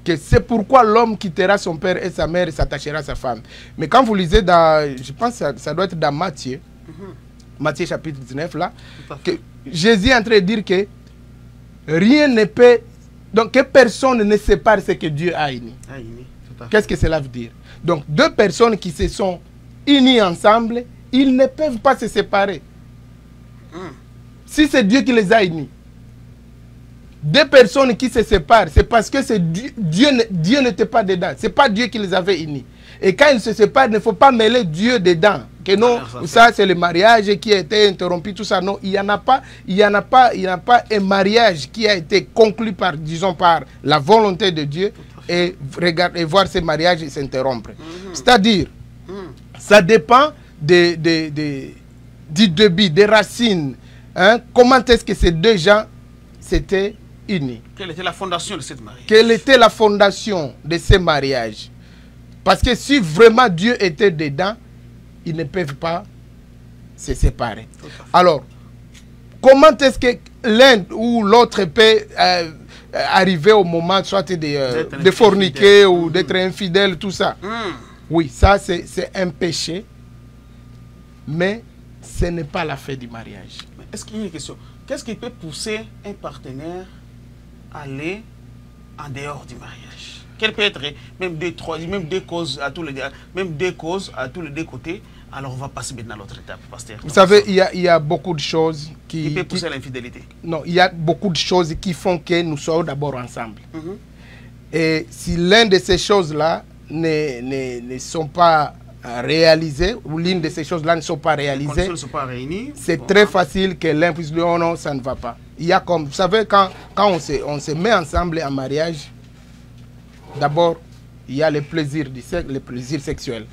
Que c'est pourquoi l'homme quittera son père et sa mère et s'attachera à sa femme. Mais quand vous lisez dans, je pense que ça doit être dans Matthieu, Matthieu chapitre 19 là, que Jésus est en train de dire que rien ne peut, donc que personne ne sépare ce que Dieu a uni. Qu'est-ce que cela veut dire? Donc deux personnes qui se sont unis ensemble, ils ne peuvent pas se séparer. Si c'est Dieu qui les a unis, deux personnes qui se séparent, c'est parce que Dieu n'était pas dedans. Ce n'est pas Dieu qui les avait unis. Et quand ils se séparent, il ne faut pas mêler Dieu dedans. Que non, ça c'est le mariage qui a été interrompu, tout ça. Non, il n'y a pas un mariage qui a été conclu par, disons, par la volonté de Dieu et voir ce mariage s'interrompre. C'est-à-dire, ça dépend du début, des racines. Hein? Comment est-ce que ces deux gens s'étaient unis? Quelle était la fondation de cette mariage? Quelle était la fondation de ce mariage? Parce que si vraiment Dieu était dedans, ils ne peuvent pas se séparer. Alors, comment est-ce que l'un ou l'autre peut arriver au moment soit de forniquer ou d'être infidèle, tout ça? Oui, ça c'est un péché, mais ce n'est pas la fin du mariage. Est-ce qu'il y a une question? Qu'est-ce qui peut pousser un partenaire à aller en dehors du mariage? Quelles peut être même deux causes à tous les deux côtés? Alors on va passer maintenant à l'autre étape, pasteur. Vous savez, il y a beaucoup de choses qui peut pousser à l'infidélité. Non, il y a beaucoup de choses qui font que nous soyons d'abord ensemble. Et si l'une de ces choses-là ne sont pas réalisées, ou l'une de ces choses-là ne sont pas réalisées, c'est très facile que l'un puisse dire oh non, ça ne va pas. Il y a comme, vous savez, quand on se met ensemble en mariage, d'abord, il y a le plaisir sexuel.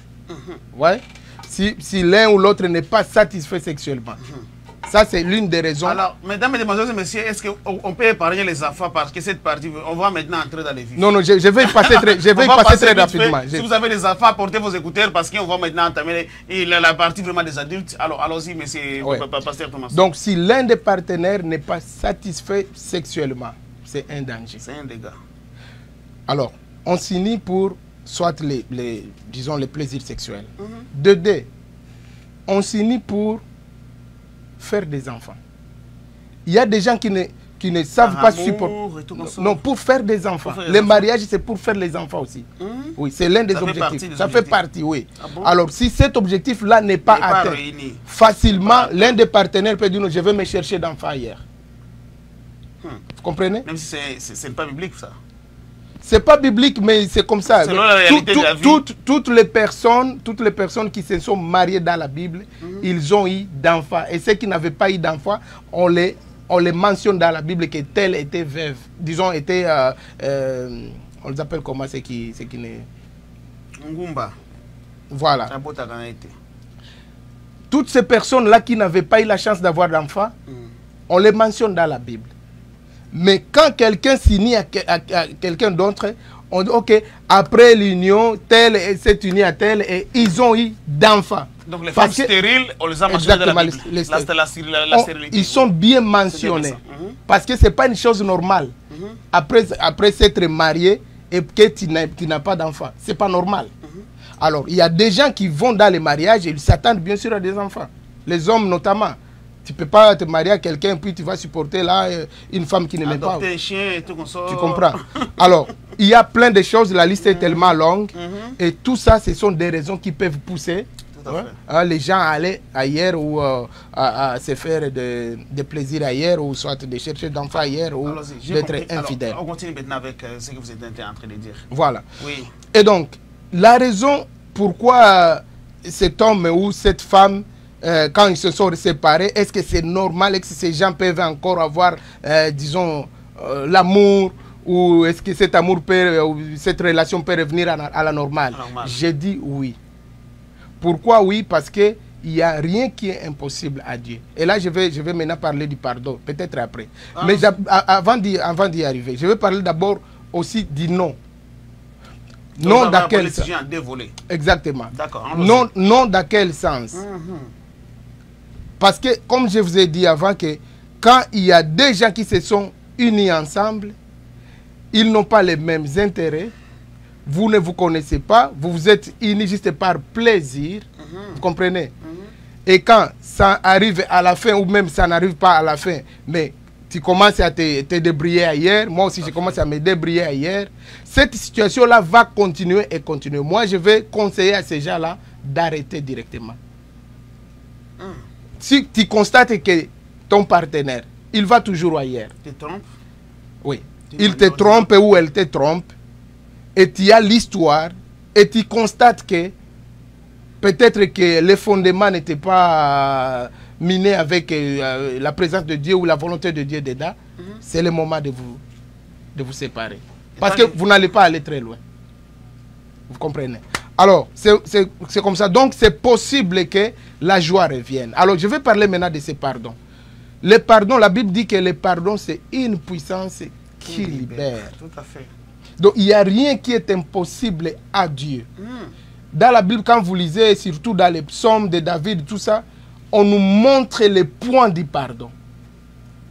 Ouais? Si l'un ou l'autre n'est pas satisfait sexuellement. Ça, c'est l'une des raisons. Alors, mesdames, mesdemoiselles et messieurs, est-ce qu'on peut épargner les enfants parce que cette partie, on va maintenant entrer dans les vifs. Non, je vais y passer très rapidement. Si vous avez des enfants, portez vos écouteurs parce qu'on va maintenant entamer la partie vraiment des adultes. Alors, allons-y, monsieur, pasteur Thomas. Donc, si l'un des partenaires n'est pas satisfait sexuellement, c'est un danger. C'est un dégât. Alors, on s'unit pour soit disons, les plaisirs sexuels. De deux, on s'unit pour faire des enfants. Il y a des gens qui ne savent pas supporter. Non, pour faire des enfants. Le mariage, c'est pour faire les enfants aussi. Oui, c'est l'un des objectifs. Ça fait partie, oui. Alors, si cet objectif-là n'est pas atteint, facilement, l'un des partenaires peut dire non, je vais me chercher d'enfants ailleurs. Vous comprenez? Même si ce n'est pas biblique, ça. C'est pas biblique, mais c'est comme ça. Selon la réalité de la vie. Toutes les personnes qui se sont mariées dans la Bible, ils ont eu d'enfants. Et ceux qui n'avaient pas eu d'enfants, on les mentionne dans la Bible que telle était veuve. Disons, était... on les appelle comment ceux qui ne... Ngumba. Voilà. Toutes ces personnes-là qui n'avaient pas eu la chance d'avoir d'enfants, on les mentionne dans la Bible. Mais quand quelqu'un s'unit à quelqu'un d'autre, On dit, ok, après l'union, telle s'est unie à telle et ils ont eu d'enfants. Donc les femmes stériles, on les a mentionnés dans la Bible. La stérilité. Ils sont bien mentionnés. Parce que ce n'est pas une chose normale. Après s'être marié et que tu n'as pas d'enfants. Ce n'est pas normal. Alors, il y a des gens qui vont dans les mariages et ils s'attendent bien sûr à des enfants. Les hommes notamment. Tu ne peux pas te marier à quelqu'un puis tu vas supporter là une femme qui ne m'aime pas. Un chien et tout comme ça. Tu comprends? Alors, il y a plein de choses, la liste est tellement longue. Et tout ça, ce sont des raisons qui peuvent pousser les gens à aller ailleurs ou à se faire des plaisirs ailleurs ou soit de chercher d'enfants ailleurs ou d'être infidèles. Alors, on continue maintenant avec ce que vous êtes en train de dire. Voilà. Oui. Et donc, la raison pourquoi cet homme ou cette femme quand ils se sont séparés, est-ce que c'est normal? Est-ce que ces gens peuvent encore avoir, disons, l'amour? Ou est-ce que cet amour peut, cette relation peut revenir à la normale? J'ai dit oui. Pourquoi oui? Parce qu'il n'y a rien qui est impossible à Dieu. Et là, je vais maintenant parler du pardon, peut-être après. Mais avant d'y arriver, je vais parler d'abord aussi du non. Non dans quel sens? Exactement. Non dans quel sens? Parce que, comme je vous ai dit avant, que quand il y a des gens qui se sont unis ensemble, ils n'ont pas les mêmes intérêts, vous ne vous connaissez pas, vous vous êtes unis juste par plaisir, vous comprenez? Et quand ça arrive à la fin, ou même ça n'arrive pas à la fin, mais tu commences à te débrouiller ailleurs, moi aussi je commence à me débrouiller ailleurs, cette situation-là va continuer et continuer. Moi, je vais conseiller à ces gens-là d'arrêter directement. Si tu constates que ton partenaire, il va toujours ailleurs. Il te trompe? Oui. Il te trompe ou elle te trompe. Et tu as l'histoire. Et tu constates que peut-être que les fondements n'étaient pas minés avec la présence de Dieu ou la volonté de Dieu dedans. C'est le moment de vous séparer. Parce que vous n'allez pas aller très loin. Vous comprenez? Alors, c'est comme ça. Donc, c'est possible que la joie revienne. Alors, je vais parler maintenant de ces pardons. Le pardon, la Bible dit que le pardon, c'est une puissance qui libère. Tout à fait. Donc, il n'y a rien qui est impossible à Dieu. Dans la Bible, quand vous lisez, surtout dans les psaumes de David, tout ça, on nous montre les points du pardon.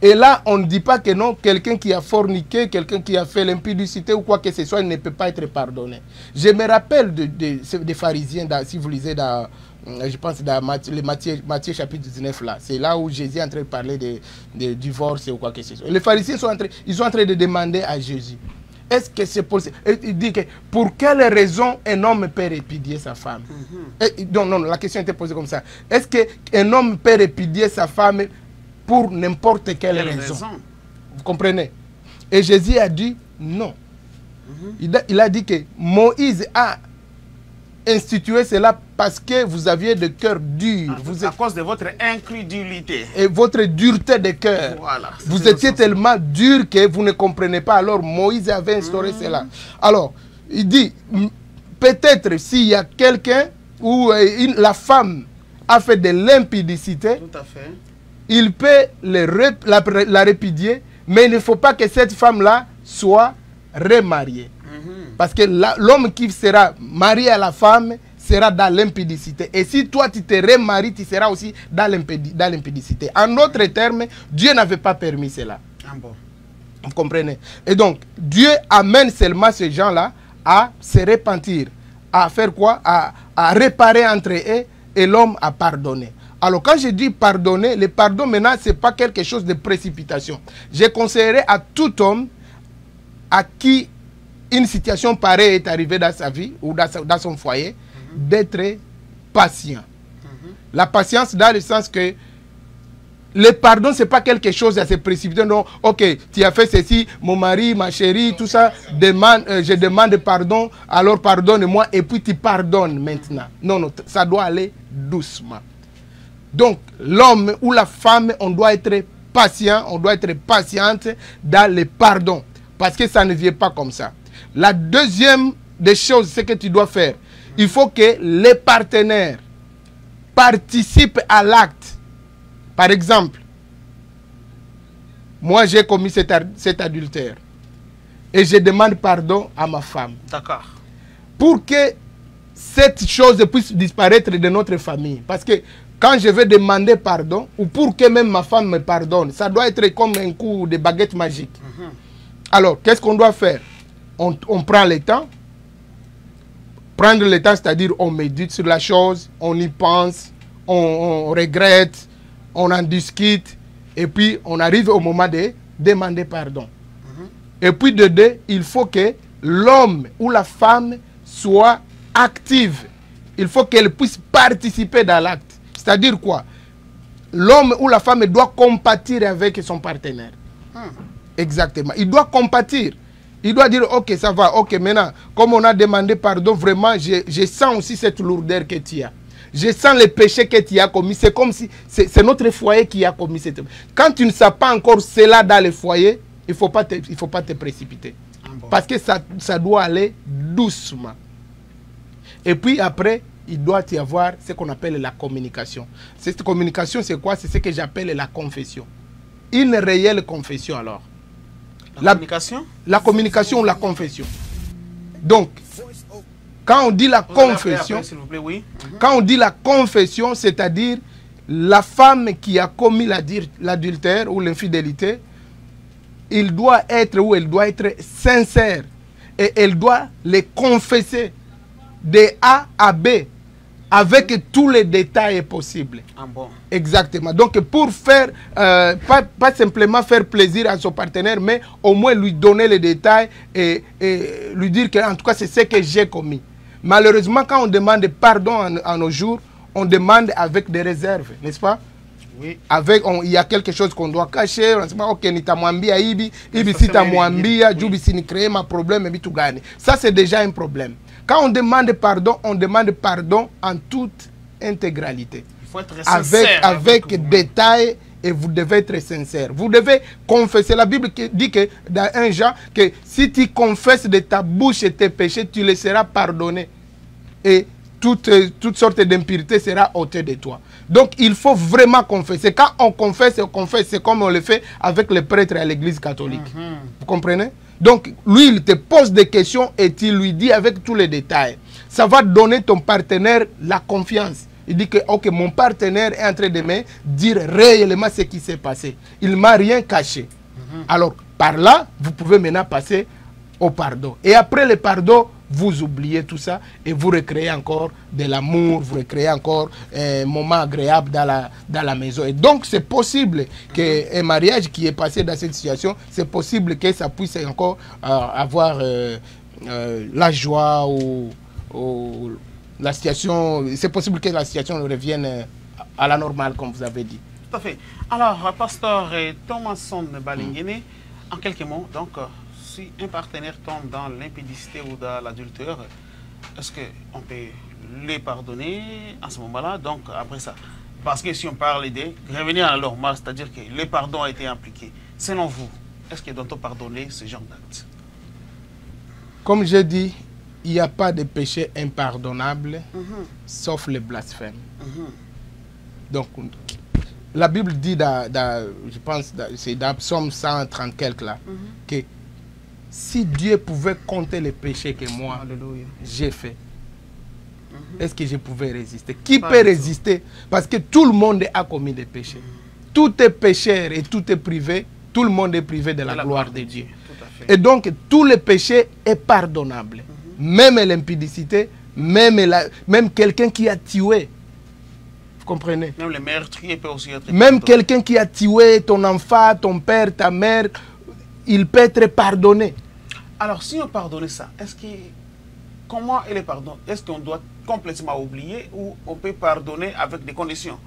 Et là, on ne dit pas que non, quelqu'un qui a forniqué, quelqu'un qui a fait l'impudicité ou quoi que ce soit, il ne peut pas être pardonné. Je me rappelle des pharisiens, si vous lisez dans, je pense, dans Matthieu chapitre 19, là. C'est là où Jésus est en train de parler de divorce ou quoi que ce soit. Les pharisiens sont en train de demander à Jésus, est-ce que c'est possible? Il dit que pour quelle raison un homme peut répudier sa femme? Non, la question était posée comme ça. Est-ce qu'un homme peut répudier sa femme pour n'importe quelle raison? Vous comprenez? Et Jésus a dit non. Il a dit que Moïse a institué cela parce que vous aviez de cœur dur. À cause de votre incrédulité. Et votre dureté de cœur. Voilà, vous étiez tellement dur que vous ne comprenez pas. Alors Moïse avait instauré cela. Alors, il dit, peut-être s'il y a quelqu'un où la femme a fait de l'impudicité, tout à fait, il peut la répudier, mais il ne faut pas que cette femme-là soit remariée. Parce que l'homme qui sera marié à la femme sera dans l'impudicité. Et si toi tu te remaries, tu seras aussi dans l'impudicité. En d'autres termes, Dieu n'avait pas permis cela. Vous comprenez? Et donc, Dieu amène seulement ces gens-là à se repentir. À faire quoi? À réparer entre eux et l'homme à pardonner. Alors, quand je dis pardonner, le pardon maintenant, ce n'est pas quelque chose de précipitation. Je conseillerais à tout homme à qui une situation pareille est arrivée dans sa vie ou dans son foyer, d'être patient. La patience dans le sens que le pardon, ce n'est pas quelque chose à se précipiter. Non, ok, tu as fait ceci, mon mari, ma chérie, tout ça, je demande pardon, alors pardonne-moi, et puis tu pardonnes maintenant. Non, non, ça doit aller doucement. Donc, l'homme ou la femme, on doit être patient, on doit être patiente dans le pardon. Parce que ça ne vient pas comme ça. La deuxième des choses, c'est que tu dois faire. Il faut que les partenaires participent à l'acte. Par exemple, moi j'ai commis cet adultère. et je demande pardon à ma femme. D'accord. Pour que cette chose puisse disparaître de notre famille. Parce que quand je vais demander pardon, ou pour que même ma femme me pardonne, ça doit être comme un coup de baguette magique. Alors, qu'est-ce qu'on doit faire? On prend le temps. Prendre le temps, c'est-à-dire on médite sur la chose, on y pense, on regrette, on en discute, et puis on arrive au moment de demander pardon. Et puis de deux, il faut que l'homme ou la femme soit active. Il faut qu'elle puisse participer dans l'acte. C'est-à-dire quoi? L'homme ou la femme doit compatir avec son partenaire. Exactement. Il doit compatir. Il doit dire, ok, ça va, ok, maintenant, comme on a demandé pardon, vraiment, je sens aussi cette lourdeur que tu as. Je sens le péché que tu as commis. C'est comme si c'est notre foyer qui a commis cette... Quand tu ne sais pas encore cela dans le foyer, il ne faut pas te précipiter. Bon. Parce que ça doit aller doucement. Et puis après, il doit y avoir ce qu'on appelle la communication. Cette communication, c'est quoi? C'est ce que j'appelle la confession. Une réelle confession alors. La communication ou la confession. Donc, quand on dit la confession, quand on dit la confession, c'est-à-dire la femme qui a commis l'adultère ou l'infidélité, il doit être ou elle doit être sincère et elle doit les confesser de A à B avec tous les détails possibles. Ah bon. Exactement. Donc pour faire, pas simplement faire plaisir à son partenaire, mais au moins lui donner les détails et lui dire que en tout cas c'est ce que j'ai commis. Malheureusement, quand on demande pardon en nos jours, on demande avec des réserves, n'est-ce pas? Oui. Il y a quelque chose qu'on doit cacher. On ne sait pas, ok, nitamwambia ibi si tamwambia, jubi si ni créer ma problème, et tout gagner. Ça c'est déjà un problème. Quand on demande pardon en toute intégralité. Il faut être sincère. Avec détail, et vous devez être sincère. Vous devez confesser. La Bible dit que dans 1 Jean, que si tu confesses de ta bouche tes péchés, tu les seras pardonnés. Et toute sorte d'impureté sera ôtée de toi. Donc il faut vraiment confesser. Quand on confesse, c'est comme on le fait avec les prêtres à l'église catholique. Vous comprenez? Donc, lui, il te pose des questions et tu lui dis avec tous les détails. Ça va donner ton partenaire la confiance. Il dit que, ok, mon partenaire est en train de me dire réellement ce qui s'est passé. Il ne m'a rien caché. Alors, par là, vous pouvez maintenant passer au pardon. Et après le pardon, vous oubliez tout ça et vous recréez encore de l'amour, vous recréez encore un moment agréable dans la maison. Et donc, c'est possible qu'un mariage qui est passé dans cette situation, c'est possible que ça puisse encore avoir la joie ou la situation. C'est possible que la situation revienne à la normale, comme vous avez dit. Tout à fait. Alors, pasteur Thomason Balingene, en quelques mots, donc... si un partenaire tombe dans l'impudicité ou dans l'adultère, est-ce qu'on peut les pardonner à ce moment-là? Donc, après ça, parce que si on parle de revenir à la normale, c'est-à-dire que le pardon a été impliqué. Selon vous, est-ce que doit-on pardonner ce genre d'acte? Comme j'ai dit, il n'y a pas de péché impardonnable, sauf le blasphème. Donc, la Bible dit, je pense, c'est dans Psaume 130 quelque là, que si Dieu pouvait compter les péchés que moi j'ai fait, est-ce que je pouvais résister? Qui peut résister? Parce que tout le monde a commis des péchés. Tout est pécheur et tout est privé. Tout le monde est privé de la gloire de Dieu. Et donc, tout le péché est pardonnable. Même l'impudicité, même quelqu'un qui a tué. Vous comprenez? Même le meurtrier peut aussi être même quelqu'un qui a tué ton enfant, ton père, ta mère, il peut être pardonné. Alors, si on pardonne ça, comment est le pardon? Est-ce qu'on doit complètement oublier ou on peut pardonner avec des conditions?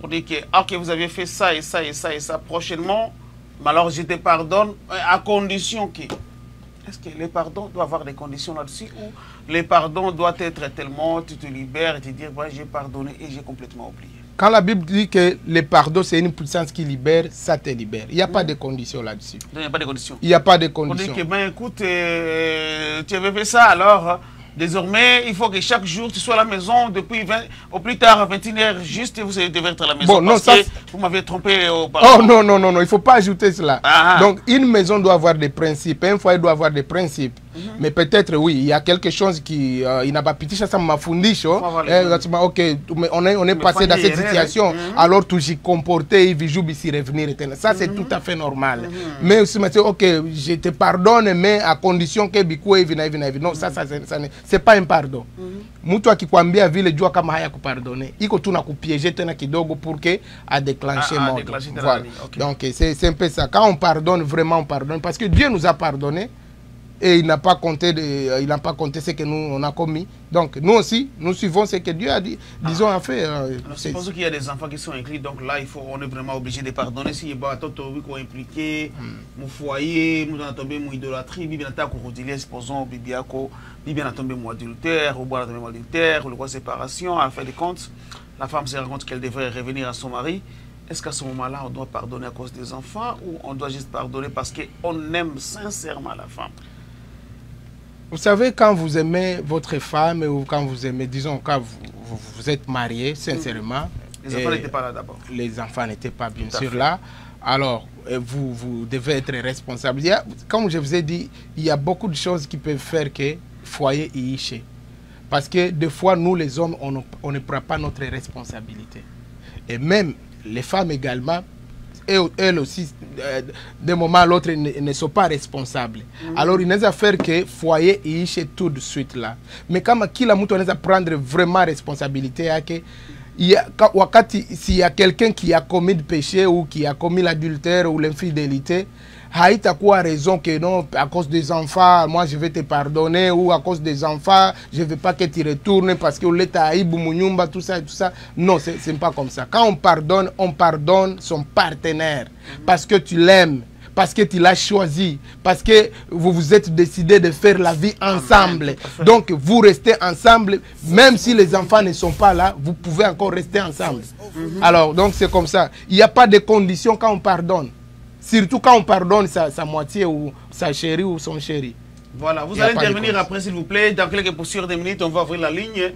On dit que, ok, vous avez fait ça et ça et ça et ça prochainement, mais alors je te pardonne à condition que... Est-ce que le pardon doit avoir des conditions là-dessus ou le pardon doit être tellement, tu te libères et te dire, ouais, j'ai pardonné et j'ai complètement oublié? Quand la Bible dit que le pardon, c'est une puissance qui libère, ça te libère. Il n'y a pas de conditions là-dessus. Il n'y a pas de conditions. Il n'y a pas de conditions. On dit que, ben écoute, tu avais fait ça, alors Désormais, il faut que chaque jour, tu sois à la maison depuis 20, au plus tard, 21h, juste, vous devez être à la maison. Bon, non, parce ça, que vous m'avez trompé auparavant. Oh non, non, non, non, il ne faut pas ajouter cela. Ah. Donc, une maison doit avoir des principes, un foyer doit avoir des principes. Mais peut-être, oui, il y a quelque chose qui... il n'a pas pitié, ça m'a fondé. Ok, on est passé dans cette situation. Alors, tout j'y comporté, il joue ici revenir. Ça, c'est tout à fait normal. Mais aussi, ok, je te pardonne, mais à condition que Bikou est venu. Non, ça c'est pas un pardon. Mtu akikwambia vile jua kama haya kupardonner. Iko tu na kupiéger tena kidogo pour que a déclencher mort. Voilà. Okay. Donc c'est un peu ça. Quand on pardonne, vraiment on pardonne parce que Dieu nous a pardonné et il n'a pas compté ce que nous on a commis. Donc nous aussi, nous suivons ce que Dieu a dit, disons en fait. Supposons qu'il y a des enfants qui sont inclus, donc là on est vraiment obligé de pardonner si il y a des impliqué, mon foyer, mon tombé mon idolâtrie, bien attaque au supposons bibiako, bien tombé mon adultère, ou boire tombé mon adultère, ou le quoi séparation, à fin de compte, la femme se rend compte qu'elle devrait revenir à son mari. Est-ce qu'à ce moment-là, on doit pardonner à cause des enfants ou on doit juste pardonner parce qu'on aime sincèrement la femme? Vous savez, quand vous aimez votre femme ou quand vous aimez, disons, quand vous êtes marié, sincèrement... Les enfants n'étaient pas là d'abord. Les enfants n'étaient pas bien sûr là. Alors, vous devez être responsable. Comme je vous ai dit, il y a beaucoup de choses qui peuvent faire que le foyer y échec. Parce que des fois, nous les hommes, on ne prend pas notre responsabilité. Et même les femmes également, elles aussi, d'un moment à l'autre, ne sont pas responsables. Alors, il y a des affaires que le foyer y échec tout de suite là. Mais quand qui la mouton a prendre vraiment responsabilité, s'il y a quelqu'un qui a commis le péché ou qui a commis l'adultère ou l'infidélité, Haït a quoi raison que non, à cause des enfants, moi je vais te pardonner, ou à cause des enfants, je ne veux pas que tu retournes parce que l'État a tout ça, tout ça. Non, ce n'est pas comme ça. Quand on pardonne son partenaire parce que tu l'aimes, parce que tu l'as choisi, parce que vous vous êtes décidé de faire la vie ensemble. Donc vous restez ensemble, même si les enfants ne sont pas là, vous pouvez encore rester ensemble. Alors, donc c'est comme ça. Il n'y a pas de conditions quand on pardonne. Surtout quand on pardonne sa moitié ou sa chérie ou son chéri. Voilà, vous allez intervenir après s'il vous plaît. Dans quelques poussières de minutes, on va ouvrir la ligne.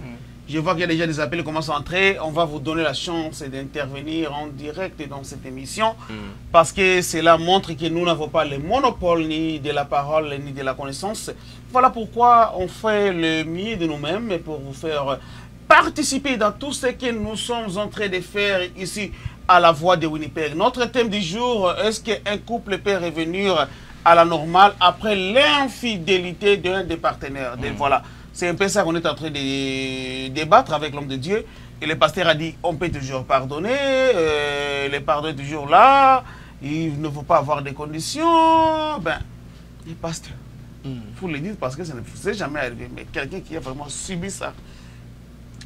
Je vois qu'il y a déjà des appels qui commencent à entrer. On va vous donner la chance d'intervenir en direct dans cette émission. Parce que cela montre que nous n'avons pas le monopole ni de la parole ni de la connaissance. Voilà pourquoi on fait le mieux de nous-mêmes pour vous faire participer dans tout ce que nous sommes en train de faire ici à la Voix de Winnipeg. Notre thème du jour, est-ce qu'un couple peut revenir à la normale après l'infidélité d'un des partenaires? Voilà. C'est un peu ça qu'on est en train de débattre avec l'homme de Dieu. Et le pasteur a dit, on peut toujours pardonner, le pardon est toujours là, il ne faut pas avoir des conditions. Ben, le pasteur, il faut le dire parce que ça ne s'est jamais arrivé. Mais quelqu'un qui a vraiment subi ça,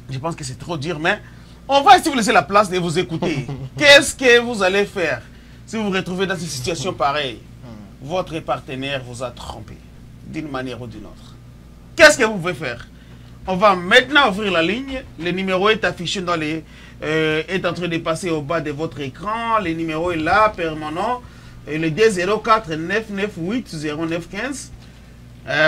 je pense que c'est trop dur, mais on va essayer de vous laisser la place de vous écouter. Qu'est-ce que vous allez faire si vous vous retrouvez dans une situation pareille? Votre partenaire vous a trompé d'une manière ou d'une autre. Qu'est-ce que vous pouvez faire? On va maintenant ouvrir la ligne. Le numéro est affiché dans les... est en train de passer au bas de votre écran. Le numéro est là, permanent. Le 204 998 0915.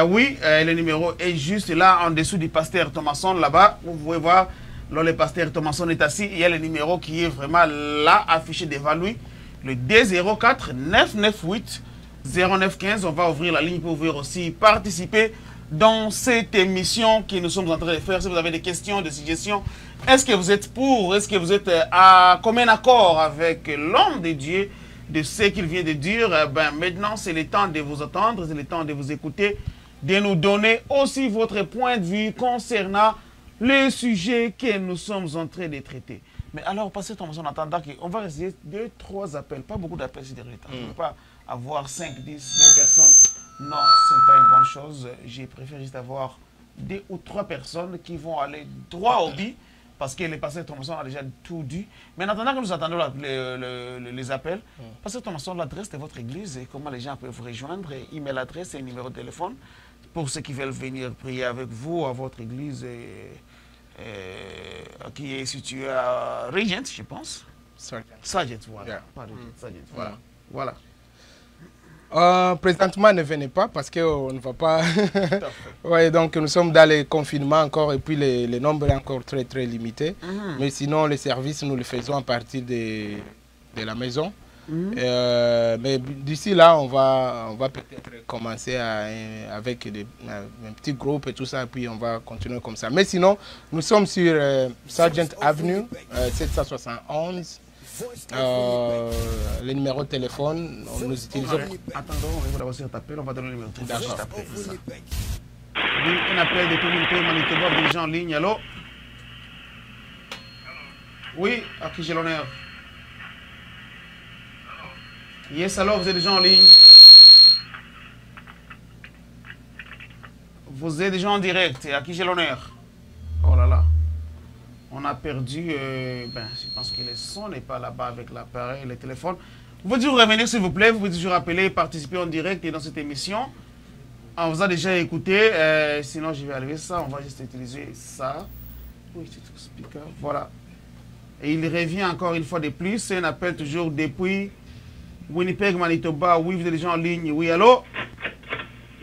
Oui, le numéro est juste là, en dessous du pasteur Thomason, là-bas. Vous pouvez voir, là, le pasteur Thomason est assis. Il y a le numéro qui est vraiment là, affiché devant lui. Le 204 998 0915. On va ouvrir la ligne pour vous aussi participer dans cette émission que nous sommes en train de faire. Si vous avez des questions, des suggestions, est-ce que vous êtes pour, est-ce que vous êtes à commun accord avec l'homme de Dieu, de ce qu'il vient de dire? Ben, maintenant, c'est le temps de vous attendre, c'est le temps de vous écouter, de nous donner aussi votre point de vue concernant le sujet que nous sommes en train de traiter. Mais alors, passer Thomason, en attendant qu'on va rester 2-3 appels, pas beaucoup d'appels ces derniers temps. On ne peut pas avoir 5, 10, 20 personnes. Non, ce n'est pas une bonne chose. J'ai préféré juste avoir 2 ou 3 personnes qui vont aller droit au but, parce que le pasteur Thomason a déjà tout dit. Mais en attendant que nous attendons les appels, pasteur Thomason, l'adresse de votre église et comment les gens peuvent vous rejoindre, email adresse et numéro de téléphone, pour ceux qui veulent venir prier avec vous à votre église qui est située à Regent, je pense. Sargent, voilà. Yeah. Pas Regent, Sargent, voilà. Voilà. Présentement, ne venez pas parce qu'on ne va pas. Ouais, donc nous sommes dans les confinements encore et puis le nombre est encore très très limité. Mais sinon, les services, nous les faisons à partir de la maison. Mais d'ici là, on va peut-être commencer avec un petit groupe et tout ça, et puis on va continuer comme ça. Mais sinon, nous sommes sur Sargent Avenue, 771. Le numéro de téléphone, nous utilisons. Attendons, on va d'abord sur t'appeler, on va donner le numéro de téléphone. D'accord. Oui, un appel de communauté Manitoba, des gens en ligne, allô? Oui, à qui j'ai l'honneur? Yes, alors, vous êtes déjà en ligne? Vous êtes déjà en direct, et à qui j'ai l'honneur? Oh là là. On a perdu, je pense que le son n'est pas là-bas avec l'appareil, le téléphone. Vous pouvez toujours revenir s'il vous plaît, vous pouvez toujours appeler et participer en direct et dans cette émission. On vous a déjà écouté, sinon je vais enlever ça, on va juste utiliser ça. Oui, c'est tout speaker, voilà. Et il revient encore une fois de plus, c'est un appel toujours depuis Winnipeg, Manitoba. Oui, vous êtes déjà en ligne, oui, allô?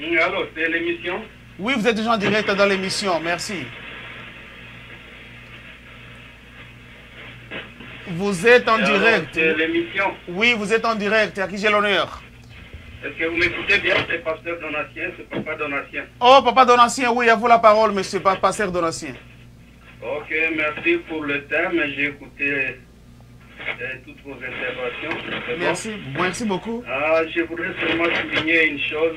Allô, c'est l'émission? Oui, vous êtes déjà en direct dans l'émission, merci. Vous êtes en direct. C'est l'émission. Oui, vous êtes en direct. À qui j'ai l'honneur? Est-ce que vous m'écoutez bien? C'est Pasteur Donatien, c'est Papa Donatien. Oh, Papa Donatien, oui, à vous la parole, monsieur Pasteur Donatien. Ok, merci pour le thème. J'ai écouté toutes vos interventions. Merci, bon? Merci beaucoup. Je voudrais seulement souligner une chose.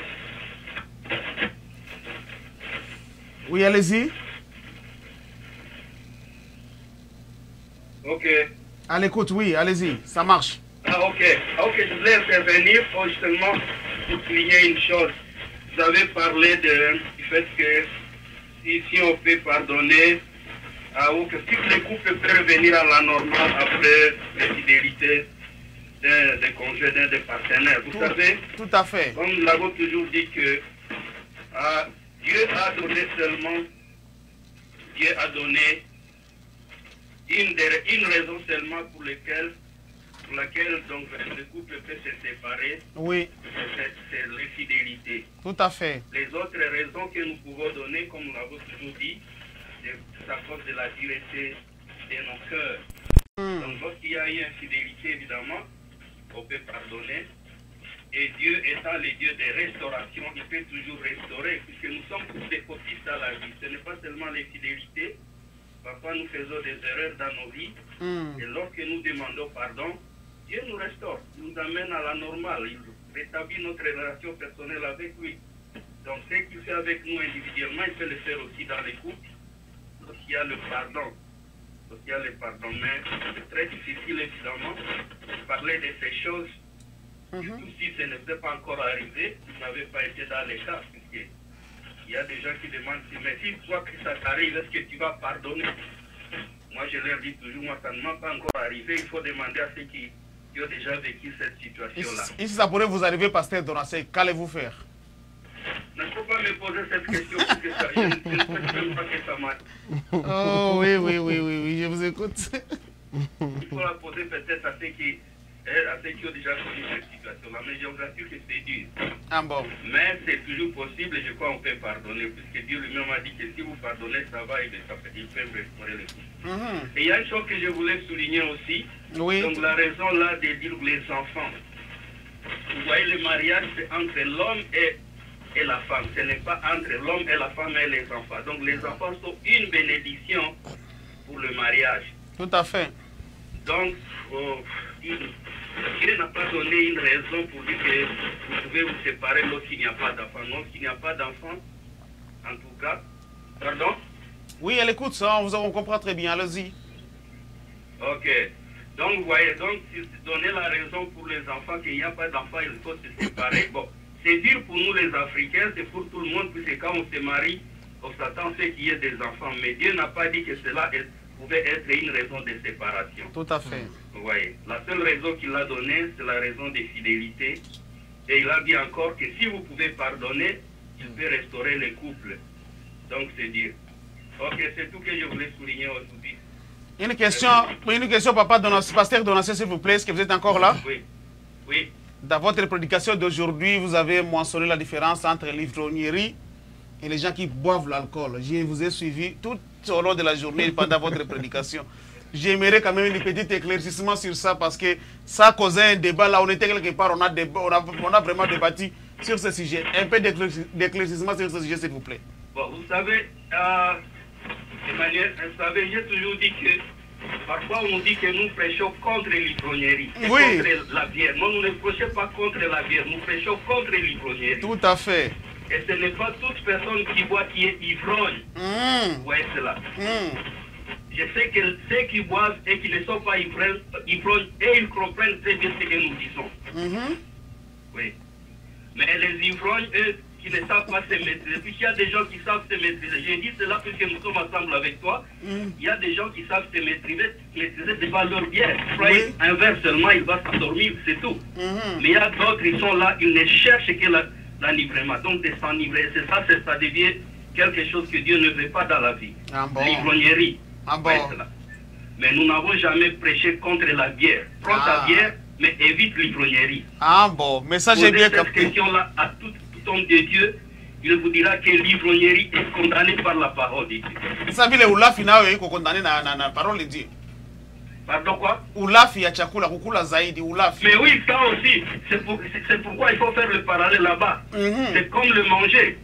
Oui, allez-y. Ok. À l'écoute, oui, allez-y, ça marche. Ok, je voulais intervenir pour justement pour souligner une chose. Vous avez parlé du fait que si on peut pardonner, ou que si les couples peuvent revenir à la normale après l'infidélité des conjoints, des partenaires. Vous savez, tout à fait. Comme nous l'avons toujours dit que Dieu a donné seulement, Dieu a donné une raison seulement pour laquelle donc, le couple peut se séparer. Oui. C'est l'infidélité. Tout à fait. Les autres raisons que nous pouvons donner, comme nous l'avons toujours dit, c'est à cause de la dureté de nos cœurs. Donc lorsqu'il y a une infidélité, évidemment, on peut pardonner. Et Dieu étant le Dieu de restauration, il peut toujours restaurer, puisque nous sommes tous des copistes à la vie. Ce n'est pas seulement l'infidélité. Parfois nous faisons des erreurs dans nos vies. Et lorsque nous demandons pardon, Dieu nous restaure, il nous amène à la normale, il rétablit notre relation personnelle avec lui. Donc ce qu'il fait avec nous individuellement, il peut le faire aussi dans les couples, lorsqu'il y a le pardon. Lorsqu'il y a le pardon, mais c'est très difficile évidemment de parler de ces choses, surtout si ce ne peut pas encore arriver, si vous n'avez pas été dans les cas, puisque il y a des gens qui demandent, mais si toi que ça t'arrive, est-ce que tu vas pardonner? Moi je leur dis toujours, moi ça ne m'a pas encore arrivé, il faut demander à ceux qui ont déjà vécu cette situation-là. Et si ça pourrait vous arriver, Pasteur Donatien, qu'allez-vous faire? Il ne faut pas me poser cette question, parce que ça, je ne sais même pas que ça m'arrive. Oh oui, je vous écoute. Il faut la poser peut-être à ceux qui ont déjà connu cette situation-là, mais je vous assure que c'est dur. Ah bon. Mais c'est toujours possible, et je crois qu'on peut pardonner, puisque Dieu lui-même a dit que si vous pardonnez, ça va, et il peut restaurer le couple. Et il y a une chose que je voulais souligner aussi, donc la raison là de dire les enfants. Vous voyez, le mariage, c'est entre l'homme et la femme. Ce n'est pas entre l'homme et la femme et les enfants. Donc les enfants sont une bénédiction pour le mariage. Tout à fait. Donc, Dieu n'a pas donné une raison pour dire que vous pouvez vous séparer lorsqu'il n'y a pas d'enfant. Lorsqu'il n'y a pas d'enfant, en tout cas, pardon? Oui, elle écoute ça, on comprend très bien, allez-y. Ok. Donc, vous voyez, donc, si donner la raison pour les enfants qu'il n'y a pas d'enfants, il faut se séparer. Bon, c'est dur pour nous les Africains, c'est pour tout le monde, puisque quand on se marie, on s'attend à ce qu'il y ait des enfants. Mais Dieu n'a pas dit que cela pouvait être une raison de séparation. Tout à fait. Vous voyez, la seule raison qu'il a donnée, c'est la raison de fidélité. Et il a dit encore que si vous pouvez pardonner, il peut restaurer les couples. Donc c'est Dieu. Ok, c'est tout que je voulais souligner aujourd'hui. Une question, Papa Donatien, Pasteur Donatien, s'il vous plaît, est-ce que vous êtes encore là? Oui. Oui. Dans votre prédication d'aujourd'hui, vous avez mentionné la différence entre l'ivrognerie et les gens qui boivent l'alcool. Je vous ai suivi tout au long de la journée pendant votre prédication. J'aimerais quand même un petit éclaircissement sur ça parce que ça causait un débat. Là, on était quelque part, on a vraiment débattu sur ce sujet. Un peu d'éclaircissement sur ce sujet, s'il vous plaît. Bon, vous savez, Emmanuel, vous savez, j'ai toujours dit que parfois on nous dit que nous prêchons contre l'ivrognerie, oui, contre la bière. Non, nous ne prêchons pas contre la bière, nous prêchons contre l'ivrognerie. Tout à fait. Et ce n'est pas toute personne qui boit qui est ivrogne. Vous voyez cela. Je sais que ceux qui boivent et qui ne sont pas ivrognes, et ils comprennent très bien ce que nous disons. Oui. Mais les ivrognes, eux, qui ne savent pas se maîtriser. Puis il y a des gens qui savent se maîtriser. J'ai dit cela parce que nous sommes ensemble avec toi. Il y a des gens qui savent se maîtriser devant leur bière. Oui. Un verre seulement, il va s'endormir, c'est tout. Mais il y a d'autres, ils sont là, ils ne cherchent que l'enivrement. Donc de s'enivrer, c'est ça, ça devient quelque chose que Dieu ne veut pas dans la vie. L'ivrognerie. Mais nous n'avons jamais prêché contre la bière. Prends ta bière, mais évite l'ivrognerie. Mais ça j'ai bien compris. Cette question-là à tout homme de Dieu, il vous dira que l'ivrognerie est condamnée par la parole de Dieu. Ça veut dire que l'ulafi est condamné par la parole de Dieu. Pardon quoi? Ulafi ya chakula kukula zaidi ulafi. Mais oui, ça aussi. C'est pourquoi il faut faire le parallèle là-bas. C'est comme le manger.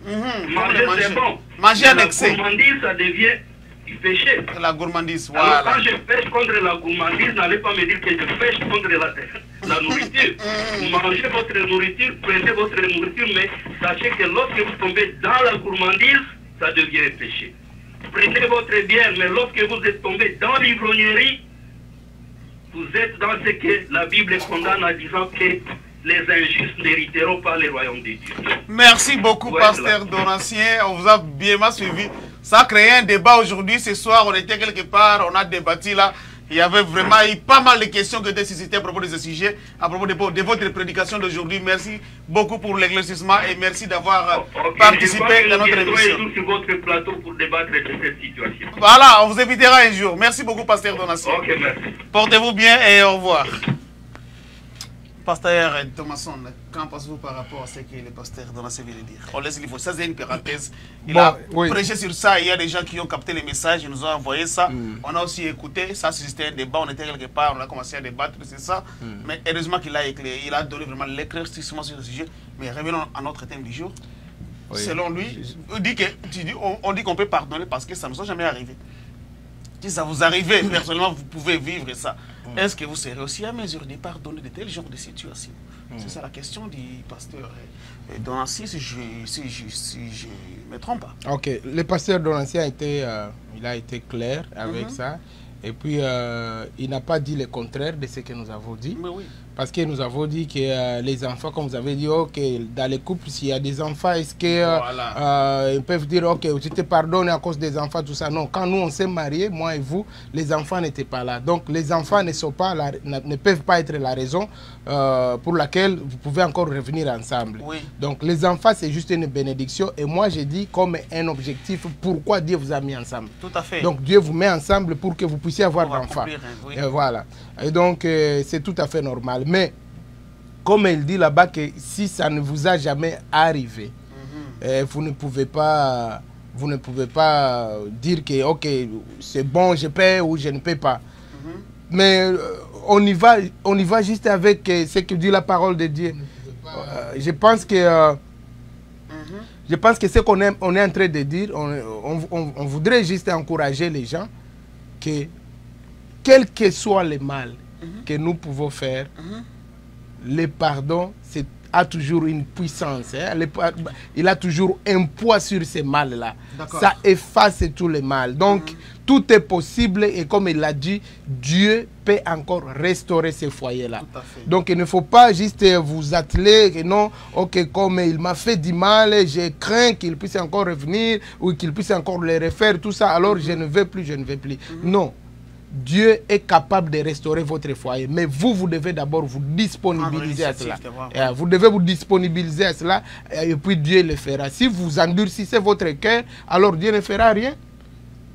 Manger c'est bon. Manger en excès. La gourmandise, ça devient du péché. La gourmandise, voilà. Alors quand je pêche contre la gourmandise, n'allez pas me dire que je pêche contre la nourriture. Vous mangez votre nourriture, prenez votre nourriture, mais sachez que lorsque vous tombez dans la gourmandise, ça devient un péché. Prenez votre bière, mais lorsque vous êtes tombé dans l'ivrognerie, vous êtes dans ce que la Bible condamne en disant que les injustes n'hériteront pas le royaume de Dieu. Merci beaucoup, pasteur Donatien. On vous a bien suivi. Ça a créé un débat aujourd'hui. Ce soir, on était quelque part, on a débattu là. Il y avait vraiment eu pas mal de questions qui étaient suscitées à propos de ce sujet, à propos de votre prédication d'aujourd'hui. Merci beaucoup pour l'éclaircissement et merci d'avoir participé à notre émission. Sur votre plateau pour débattre de cette situation. Voilà, on vous invitera un jour. Merci beaucoup, pasteur Donatien. Ok, merci. Portez-vous bien et au revoir. Pasteur Thomason, qu'en pensez-vous par rapport à ce que le pasteur Donatien vient de dire? On laisse l'effort. Ça, c'est une parenthèse. Il a prêché sur ça. Il y a des gens qui ont capté les messages. Ils nous ont envoyé ça. On a aussi écouté. Ça, c'était un débat. On était quelque part. On a commencé à débattre. C'est ça. Mais heureusement qu'il a éclairé. Il a donné vraiment l'éclaircissement sur le sujet. Mais revenons à notre thème du jour. Selon lui, on dit qu'on peut pardonner parce que ça ne nous est jamais arrivé. Si ça vous arrive, personnellement, vous pouvez vivre ça. Est-ce que vous serez aussi à mesure de pardonner de tels genres de situations? C'est ça la question du pasteur Donatien, si je ne me trompe pas. Ok, le pasteur Donatien il a été clair avec ça. Et puis, il n'a pas dit le contraire de ce que nous avons dit. Mais oui. Parce que nous avons dit que les enfants, comme vous avez dit, ok, dans les couples, s'il y a des enfants, est-ce qu'ils peuvent dire, ok, je te pardonne à cause des enfants, tout ça? Non, quand nous, on s'est mariés, moi et vous, les enfants n'étaient pas là. Donc, les enfants ne peuvent pas être la raison pour laquelle vous pouvez encore revenir ensemble. Oui. Donc, les enfants, c'est juste une bénédiction. Et moi, j'ai dit comme un objectif, pourquoi Dieu vous a mis ensemble. Tout à fait. Donc, Dieu vous met ensemble pour que vous puissiez avoir d'enfants. Oui. Et voilà. Et donc, c'est tout à fait normal. Mais, comme il dit là-bas, que si ça ne vous a jamais arrivé, vous ne pouvez pas dire que, ok, c'est bon, je paie ou je ne paie pas. Mais on y va juste avec ce que dit la parole de Dieu. Je pense que ce qu'on est en train de dire, on voudrait juste encourager les gens que, quel que soit le mal que nous pouvons faire, le pardon a toujours une puissance. Il a toujours un poids sur ces mal-là. Ça efface tout le mal. Donc, tout est possible et comme il l'a dit, Dieu peut encore restaurer ces foyers-là. Donc, il ne faut pas juste vous atteler que non, ok, comme il m'a fait du mal, je crains qu'il puisse encore revenir ou qu'il puisse encore le refaire, tout ça, alors je ne veux plus, je ne veux plus. Non. Dieu est capable de restaurer votre foyer. Mais vous devez d'abord vous disponibiliser à cela. Vous devez vous disponibiliser à cela et puis Dieu le fera. Si vous endurcissez votre cœur, alors Dieu ne fera rien.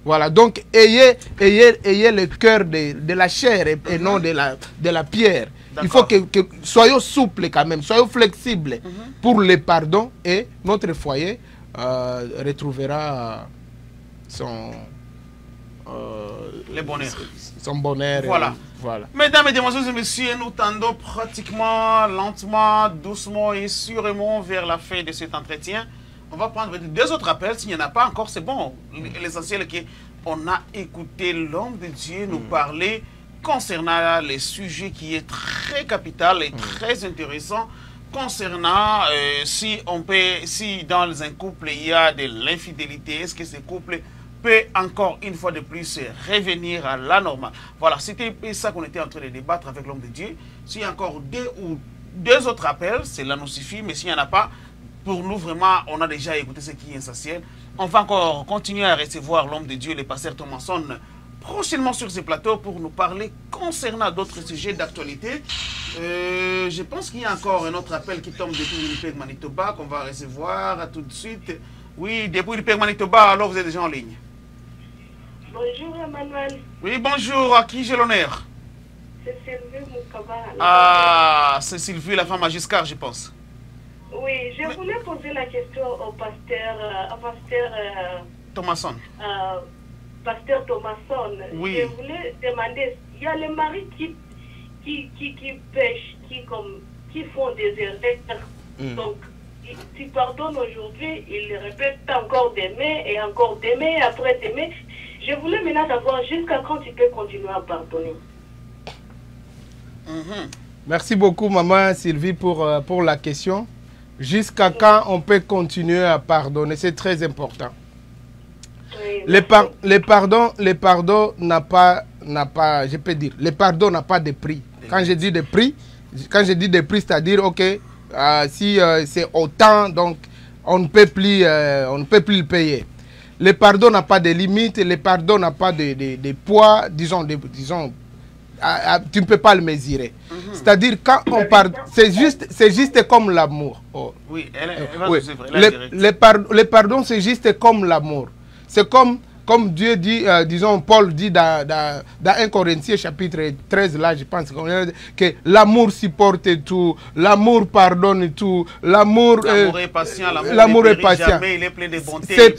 Voilà, donc ayez le cœur de la chair et non de la pierre. Il faut que soyons souples quand même, soyons flexibles pour le pardon et notre foyer retrouvera son bonheur. Voilà. Voilà. Mesdames, Mesdemoiselles et Messieurs, nous tendons pratiquement, lentement, doucement et sûrement vers la fin de cet entretien. On va prendre 2 autres appels. S'il n'y en a pas encore, c'est bon. L'essentiel est qu'on a écouté l'homme de Dieu nous parler concernant les sujets qui est très capital et très intéressant concernant si dans un couple il y a de l'infidélité, est-ce que ce couple peut encore une fois de plus revenir à la normale. Voilà, c'était ça qu'on était en train de débattre avec l'homme de Dieu. S'il y a encore 2 autres appels, cela nous suffit, mais s'il n'y en a pas, pour nous vraiment, on a déjà écouté ce qui est essentiel. On va encore continuer à recevoir l'homme de Dieu, le pasteur Thomason, prochainement sur ce plateau pour nous parler concernant d'autres sujets d'actualité. Je pense qu'il y a encore un autre appel qui tombe depuis Winnipeg, Manitoba, qu'on va recevoir tout de suite. Oui, depuis Winnipeg, Manitoba, alors vous êtes déjà en ligne. Bonjour Emmanuel. Oui, bonjour, à qui j'ai l'honneur? C'est Sylvie Moukaba. Ah, c'est Sylvie, la femme à Giscard, je pense. Oui, je voulais poser la question au pasteur Thomason. Pasteur Thomason. Oui. Je voulais demander, il y a les maris qui pêchent, qui font des erreurs. Donc, tu pardonnes aujourd'hui, ils le répètent encore d'aimer et encore d'aimer et après d'aimer. Je voulais maintenant savoir jusqu'à quand tu peux continuer à pardonner. Merci beaucoup, maman Sylvie, pour la question. Jusqu'à quand on peut continuer à pardonner? C'est très important. Oui, le pardon n'a pas, je peux dire, le pardon n'a pas de prix. Quand je dis de prix, c'est-à-dire, ok, si c'est autant, donc on ne peut plus le payer. Le pardon n'a pas de limite, le pardon n'a pas de poids, disons, tu ne peux pas le mesurer. C'est-à-dire, quand on pardonne, c'est juste comme l'amour. Oh. Oui, elle Oui. Le pardon, c'est juste comme l'amour. C'est comme Dieu dit, disons, Paul dit dans 1 Corinthiens chapitre 13, là, je pense que l'amour supporte tout, l'amour pardonne tout, l'amour est patient, l'amour est patient. Jamais, il est plein de bonté,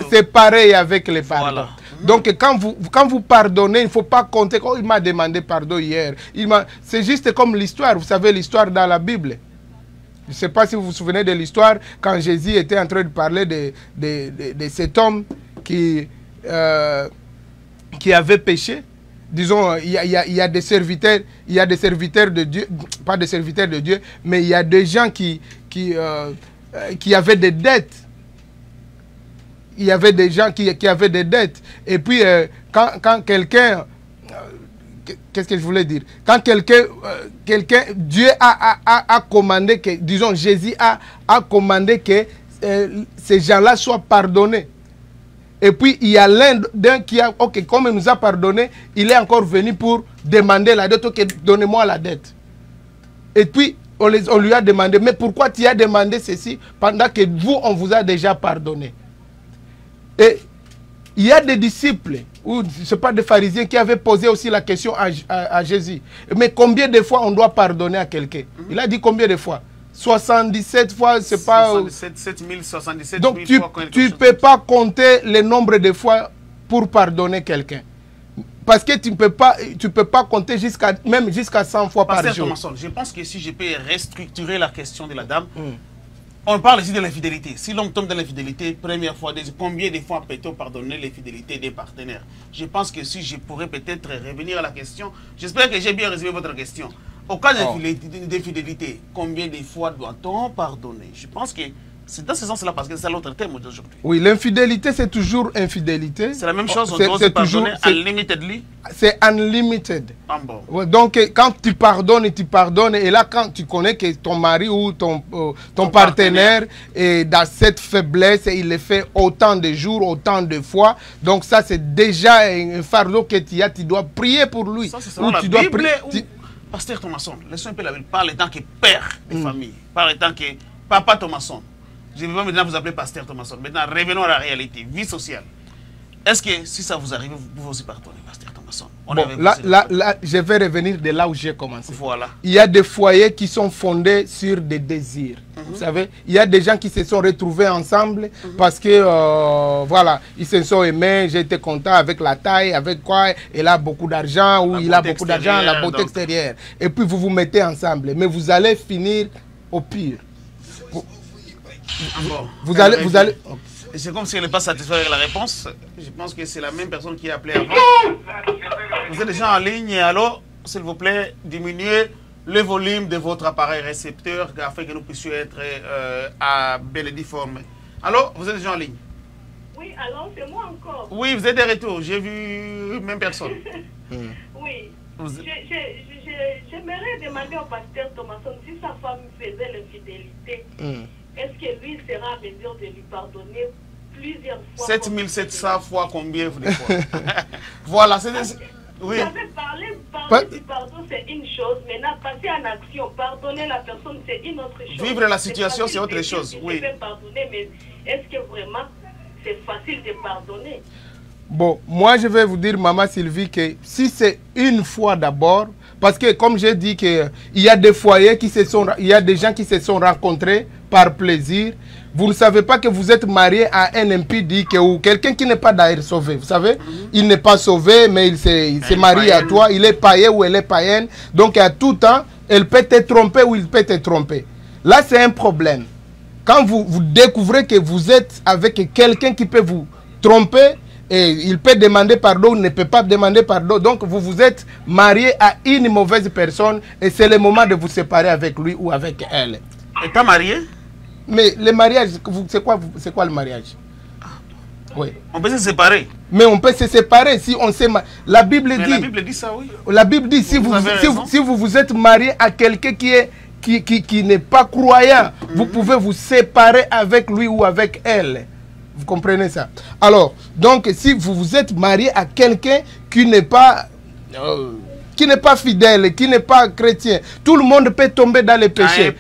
c'est pareil avec les pardons. Voilà. Donc, quand vous pardonnez, il ne faut pas compter, oh, il m'a demandé pardon hier. C'est juste comme l'histoire, vous savez, l'histoire dans la Bible. Je ne sais pas si vous vous souvenez de l'histoire, quand Jésus était en train de parler de cet homme qui avait péché. Disons, il y a des serviteurs de Dieu, pas des serviteurs de Dieu, mais il y a des gens qui avaient des dettes. Il y avait des gens qui avaient des dettes. Et puis, quand quelqu'un... Qu'est-ce que je voulais dire? Quand Dieu a commandé que, disons, Jésus a commandé que ces gens-là soient pardonnés. Et puis, il y a l'un qui a, ok, comme il nous a pardonné, il est encore venu pour demander la dette. Ok, donnez-moi la dette. Et puis, on lui a demandé, mais pourquoi tu as demandé ceci pendant que vous, on vous a déjà pardonné? Et il y a des disciples, ou je ne sais pas, des pharisiens qui avaient posé aussi la question à Jésus. Mais combien de fois on doit pardonner à quelqu'un? Il a dit combien de fois? 77 fois, c'est pas... 77 Donc 000 fois. Donc tu ne peux pas compter le nombre de fois pour pardonner quelqu'un. Parce que tu ne peux pas compter même jusqu'à 100 fois par jour. Thomason, je pense que si je peux restructurer la question de la dame, on parle ici de l'infidélité. Si l'homme tombe dans l'infidélité, première fois, combien de fois peut-on pardonner l'infidélité des partenaires? Je pense que si je pourrais peut-être revenir à la question, j'espère que j'ai bien résumé votre question. Au cas d'infidélité, combien de fois doit-on pardonner? Je pense que c'est dans ce sens-là, parce que c'est l'autre thème d'aujourd'hui. Oui, l'infidélité, c'est toujours infidélité. C'est la même chose, on doit se pardonner unlimitedly. C'est unlimited. Ah bon. Ouais, donc, quand tu pardonnes, et là, quand tu connais que ton mari ou ton partenaire est dans cette faiblesse, et il le fait autant de jours, autant de fois, donc ça, c'est déjà un fardeau que tu as, tu dois prier pour lui. Ça, c'est selon la Bible Pasteur Thomason, laissons un peu la Bible, parle en tant que père de famille, parle en tant que papa Thomason. Je ne vais pas maintenant vous appeler Pasteur Thomason. Maintenant, revenons à la réalité, vie sociale. Est-ce que si ça vous arrive, vous pouvez aussi pardonner, pasteur Thomasson? Bon, là, je vais revenir de là où j'ai commencé. Voilà. Il y a des foyers qui sont fondés sur des désirs. Vous savez, il y a des gens qui se sont retrouvés ensemble parce que, voilà, ils se sont aimés, j'ai été content avec la taille, avec quoi, il a beaucoup d'argent, ou il a beaucoup d'argent, la beauté extérieure. Et puis vous vous mettez ensemble. Mais vous allez finir au pire. Vous allez... C'est comme si elle n'est pas satisfaite avec la réponse. Je pense que c'est la même personne qui a appelé avant. Vous êtes déjà en ligne, alors, s'il vous plaît, diminuez le volume de votre appareil récepteur afin que nous puissions être à bel et formés. Alors, vous êtes déjà en ligne? Oui, alors c'est moi encore. Oui, vous êtes de retour. J'ai vu même personne. Oui. J'aimerais demander au pasteur Thomasson si sa femme faisait l'infidélité. Est-ce que lui sera en mesure de lui pardonner plusieurs fois? 7700 fois combien de fois? Voilà, c'est... Oui. Vous avez parlé du pardon, c'est une chose. Maintenant, passer en action, pardonner la personne, c'est une autre chose. Vivre la situation, c'est autre chose. Oui. Je peux pardonner, mais est-ce que vraiment c'est facile de pardonner? Bon, moi je vais vous dire, Maman Sylvie, que si c'est une fois d'abord, parce que comme j'ai dit qu'il y a des foyers il y a des gens qui se sont rencontrés par plaisir. Vous ne savez pas que vous êtes marié à un impudique ou quelqu'un qui n'est pas d'ailleurs sauvé. Vous savez, il n'est pas sauvé, mais il s'est marié à toi. Il est païen ou elle est païenne. Donc à tout temps, elle peut te tromper ou il peut te tromper. Là, c'est un problème. Quand vous découvrez que vous êtes avec quelqu'un qui peut vous tromper, et il peut demander pardon, il ne peut pas demander pardon. Donc vous vous êtes marié à une mauvaise personne et c'est le moment de vous séparer avec lui ou avec elle. Et pas marié? Mais le mariage, c'est quoi le mariage? Oui. On peut se séparer. Mais on peut se séparer si on s'est marié. La Bible dit. La Bible dit ça, oui. La Bible dit si vous vous êtes marié à quelqu'un qui n'est pas croyant, vous pouvez vous séparer avec lui ou avec elle. Vous comprenez ça? Alors, donc, si vous vous êtes marié à quelqu'un qui n'est pas fidèle, qui n'est pas chrétien, tout le monde peut tomber dans les péchés.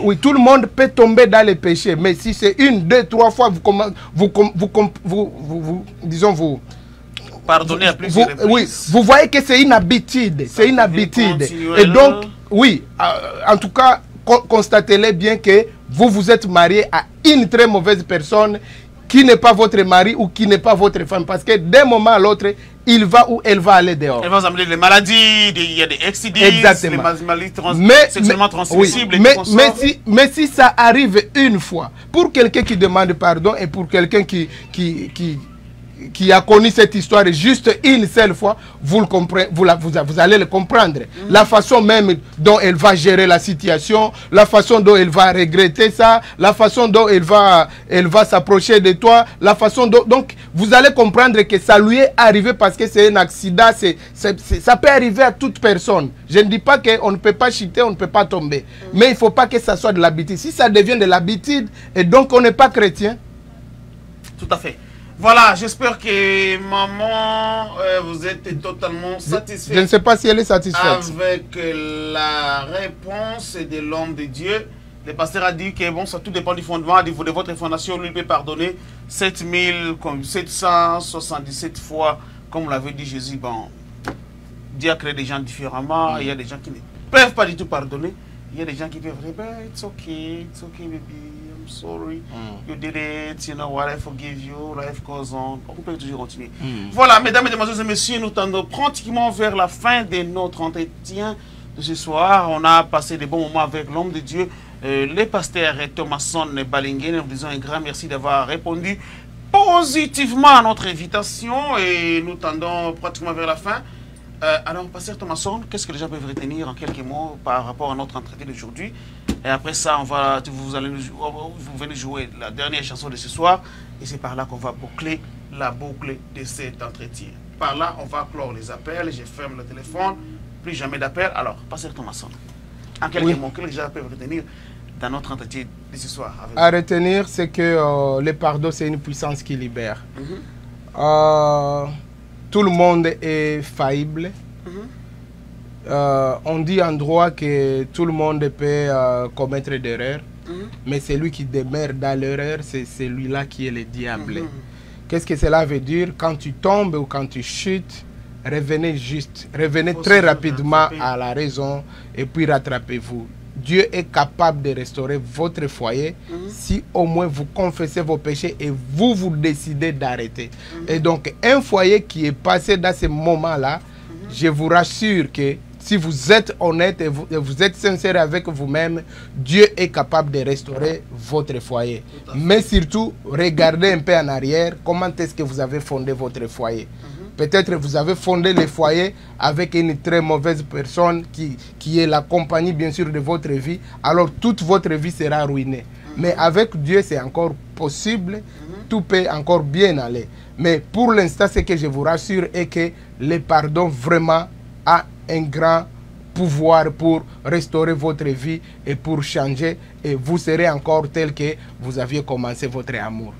Oui, tout le monde peut tomber dans les péchés. Mais si c'est une, deux, trois fois, vous pardonnez à plusieurs reprises. Oui, vous voyez que c'est une habitude. C'est une habitude. Et donc, oui, en tout cas, constatez-le bien que vous êtes marié à une très mauvaise personne qui n'est pas votre mari ou qui n'est pas votre femme. Parce que d'un moment à l'autre, il va ou elle va aller dehors. Elle va amener les maladies, il y a des STD, les maladies sexuellement transmissibles. Oui, mais si ça arrive une fois, pour quelqu'un qui demande pardon et pour quelqu'un qui a connu cette histoire juste une seule fois, vous allez le comprendre. La façon même dont elle va gérer la situation, la façon dont elle va regretter ça, la façon dont elle va s'approcher de toi, la façon dont... Donc, vous allez comprendre que ça lui est arrivé parce que c'est un accident, ça peut arriver à toute personne. Je ne dis pas qu'on ne peut pas chuter, on ne peut pas tomber. Mais il ne faut pas que ça soit de l'habitude. Si ça devient de l'habitude, et donc on n'est pas chrétien. Tout à fait. Voilà, j'espère que maman, vous êtes totalement satisfaite. Je ne sais pas si elle est satisfaite. Avec la réponse de l'homme de Dieu. Le pasteur a dit que bon, ça tout dépend du fondement, de votre fondation. Lui, il peut pardonner 7777 fois, comme l'avait dit Jésus. Bon, Dieu a créé des gens différemment. Il y a des gens qui ne peuvent pas du tout pardonner. Il y a des gens qui peuvent dire, it's okay, baby. Sorry, you did it, you know what, I forgive you, life goes on. On peut toujours continuer. Voilà, mesdames, mesdemoiselles et messieurs, nous tendons pratiquement vers la fin de notre entretien de ce soir. On a passé des bons moments avec l'homme de Dieu, le pasteur Thomasson Balingen. Nous disons un grand merci d'avoir répondu positivement à notre invitation et nous tendons pratiquement vers la fin. Alors, pasteur Thomasson, qu'est-ce que les gens peuvent retenir en quelques mots par rapport à notre entretien d'aujourd'hui? Et après ça, vous venez jouer la dernière chanson de ce soir. Et c'est par là qu'on va boucler la boucle de cet entretien. Par là, on va clore les appels. Je ferme le téléphone. Plus jamais d'appel. Alors, pasteur Thomasson, en quelques mots, que les gens peuvent retenir dans notre entretien de ce soir? À retenir, c'est que le pardon, c'est une puissance qui libère. Tout le monde est faillible. On dit en droit que tout le monde peut commettre d'erreurs, mais celui qui demeure dans l'erreur, c'est celui-là qui est le diable. Qu'est-ce que cela veut dire? Quand tu tombes ou quand tu chutes, revenez juste, revenez très rapidement à la raison et puis rattrapez-vous. Dieu est capable de restaurer votre foyer si au moins vous confessez vos péchés et vous décidez d'arrêter. Et donc, un foyer qui est passé dans ce moment-là, je vous rassure que si vous êtes honnête et vous êtes sincère avec vous-même, Dieu est capable de restaurer votre foyer. Mais surtout, regardez un peu en arrière, comment est-ce que vous avez fondé votre foyer. Peut-être vous avez fondé le foyer avec une très mauvaise personne qui est la compagnie, bien sûr, de votre vie. Alors, toute votre vie sera ruinée. Mais avec Dieu, c'est encore possible. Tout peut encore bien aller. Mais pour l'instant, ce que je vous rassure est que le pardon vraiment a un grand pouvoir pour restaurer votre vie et pour changer. Et vous serez encore tel que vous aviez commencé votre amour.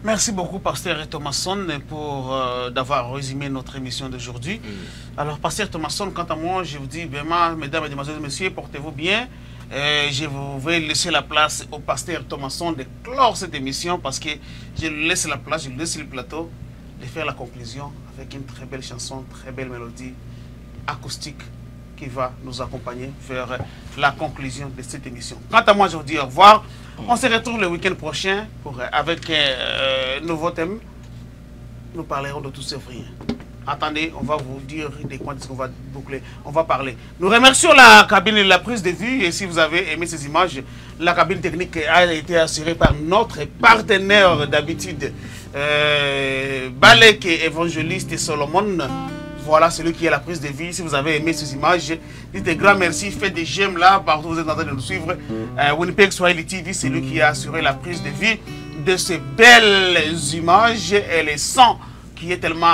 Merci beaucoup, Pasteur Thomasson, pour d'avoir résumé notre émission d'aujourd'hui. Alors, Pasteur Thomasson, quant à moi, je vous dis vraiment, mesdames, mesdemoiselles, messieurs, portez-vous bien. Je vais laisser la place au Pasteur Thomasson de clore cette émission parce que je lui laisse la place, je lui laisse le plateau de faire la conclusion avec une très belle chanson, très belle mélodie acoustique qui va nous accompagner vers la conclusion de cette émission. Quant à moi, je vous dis au revoir. On se retrouve le week-end prochain avec un nouveau thème. Nous parlerons de tout ce rien. Attendez, on va vous dire des points qu'on va boucler. On va parler. Nous remercions la cabine et la prise de vue. Et si vous avez aimé ces images, la cabine technique a été assurée par notre partenaire d'habitude, Balek Évangéliste et Solomon. Voilà celui qui est la prise de vie. Si vous avez aimé ces images, dites un grand merci. Faites des j'aime là, partout où vous êtes en train de nous suivre. Winnipeg Swahili TV, c'est lui qui a assuré la prise de vie de ces belles images et les sons qui est tellement,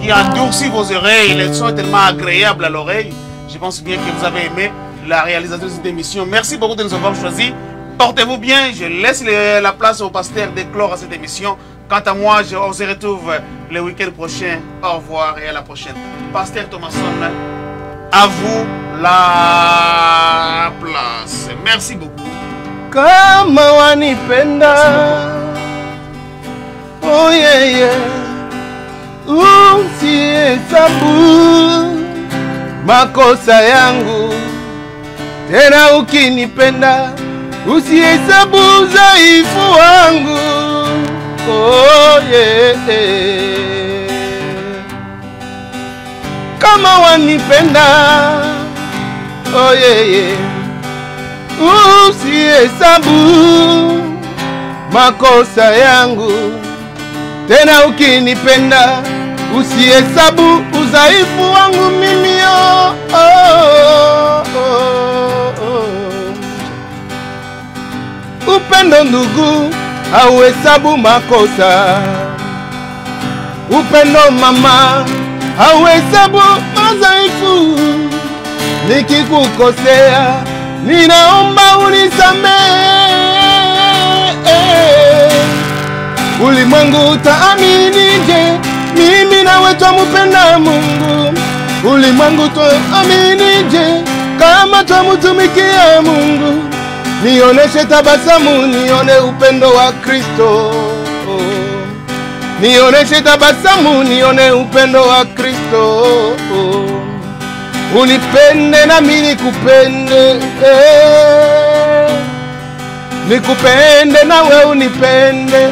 qui endurcit vos oreilles. Les sons est tellement agréables à l'oreille. Je pense bien que vous avez aimé la réalisation de cette émission. Merci beaucoup de nous avoir choisis. Portez-vous bien. Je laisse la place au pasteur d'éclore à cette émission. Quant à moi, on se retrouve le week-end prochain. Au revoir et à la prochaine. Pasteur Thomasson, à vous la place. Merci beaucoup. Kama wanipenda, oh yeah yeah, usihesabu makosa yangu, tena ukinipenda usihesabu udhaifu wangu. Oh yeah, kama wanipenda, oh yeah yeah, usihesabu makosa yangu, tena ukinipenda usihesabu udhaifu wangu mimi. Oh, oh, oh, oh. Upendo ndugu hauhesabu makosa, upendo mama hauhesabu madhaifu. Nikikukosea ninaomba unisamehe. Ulimwengu utaaminije mimi nawe twamupenda Mungu? Ulimwengu utaaminije kama twamutumikia Mungu? Nioneshe tabasamu, nione upendo wa Kristo. Nioneshe tabasamu, nione upendo wa Kristo. Unipende na mimi nikupende, nikupende nawe unipende,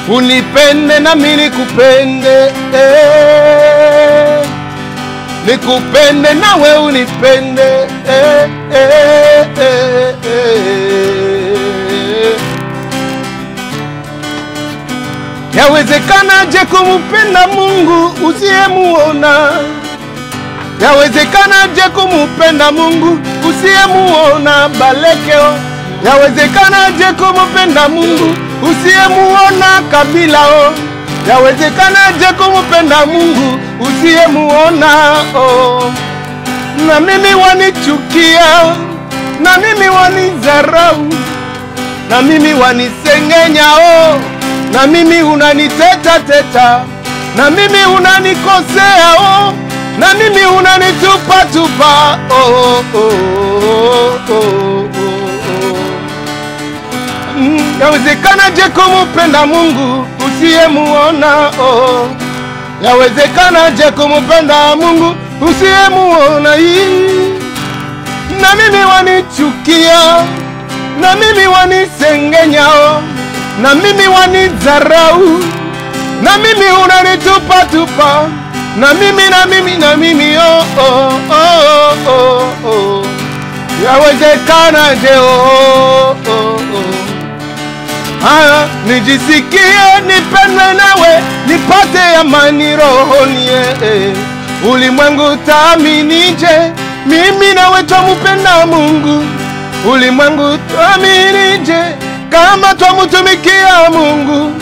unipende na mimi nikupende, nikupende nawe unipende. Yawezekanaje kumupenda Mungu usiyemuona? Yawezekanaje kumupenda Mungu usiyemuona? Balekeo. Yawezekanaje kumupenda Mungu usiyemuona? Kabilao. Yawezekanaje kumupenda Mungu usiyemuona? Oh. Na mimi wanichukia, na mimi wanizarau, na mimi wanisengenya. Oh. Na mimi unaniteta teta, na mimi unanikosea. Oh. Na mimi unanitupa tupa. Oh, oh, oh, oh, oh, oh. Yawezekana je kumupenda Mungu usiyemuona? Oh. Yawezekana je kumupenda Mungu usiyemuona? Na mimi wanichukia, na mimi wanisengenya, na mimi wanidharau, na mimi unanitupa tupa, na mimi oh oh oh oh oh. Yawezekana je oh oh oh. Haya, nijisikie nipendwe nawe, nipate amani rohoni. Ulimwengu taaminije mimi nawe twamupenda Mungu? Ulimwengu taaminije kama twamutumikia Mungu?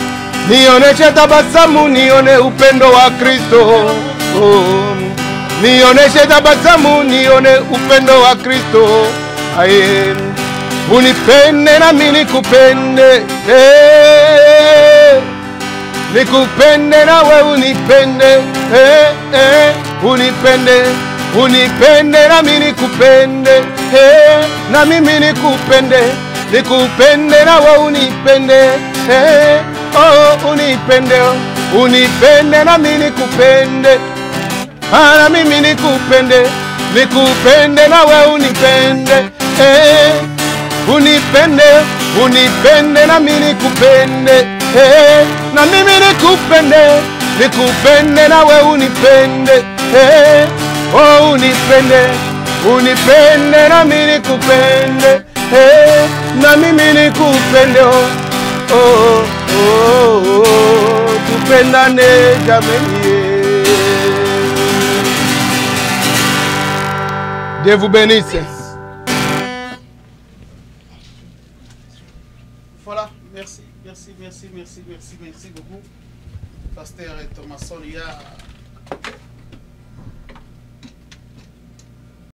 Nioneshe tabasamu, nione upendo wa Kristo. Nioneshe tabasamu, nione upendo wa Kristo. Aye, unipende na mimi nikupende, nikupende nawe unipende, unipende, unipende na mimi nikupende, na mimi nikupende, nikupende nawe unipende, oh unipende, unipende na mimi nikupende, na mimi nikupende, nikupende nawe unipende, unipende, unipende na mimi nikupende, na mimi nikupende, nikupende nawe unipende, oh unipende, unipende na mimi nikupende, na mimi nikupende, oh oh oh, tupendane jameni. Dieu vous bénisse. Voilà, merci, merci, merci, merci, merci, merci beaucoup. Pasteur Thomason, il y a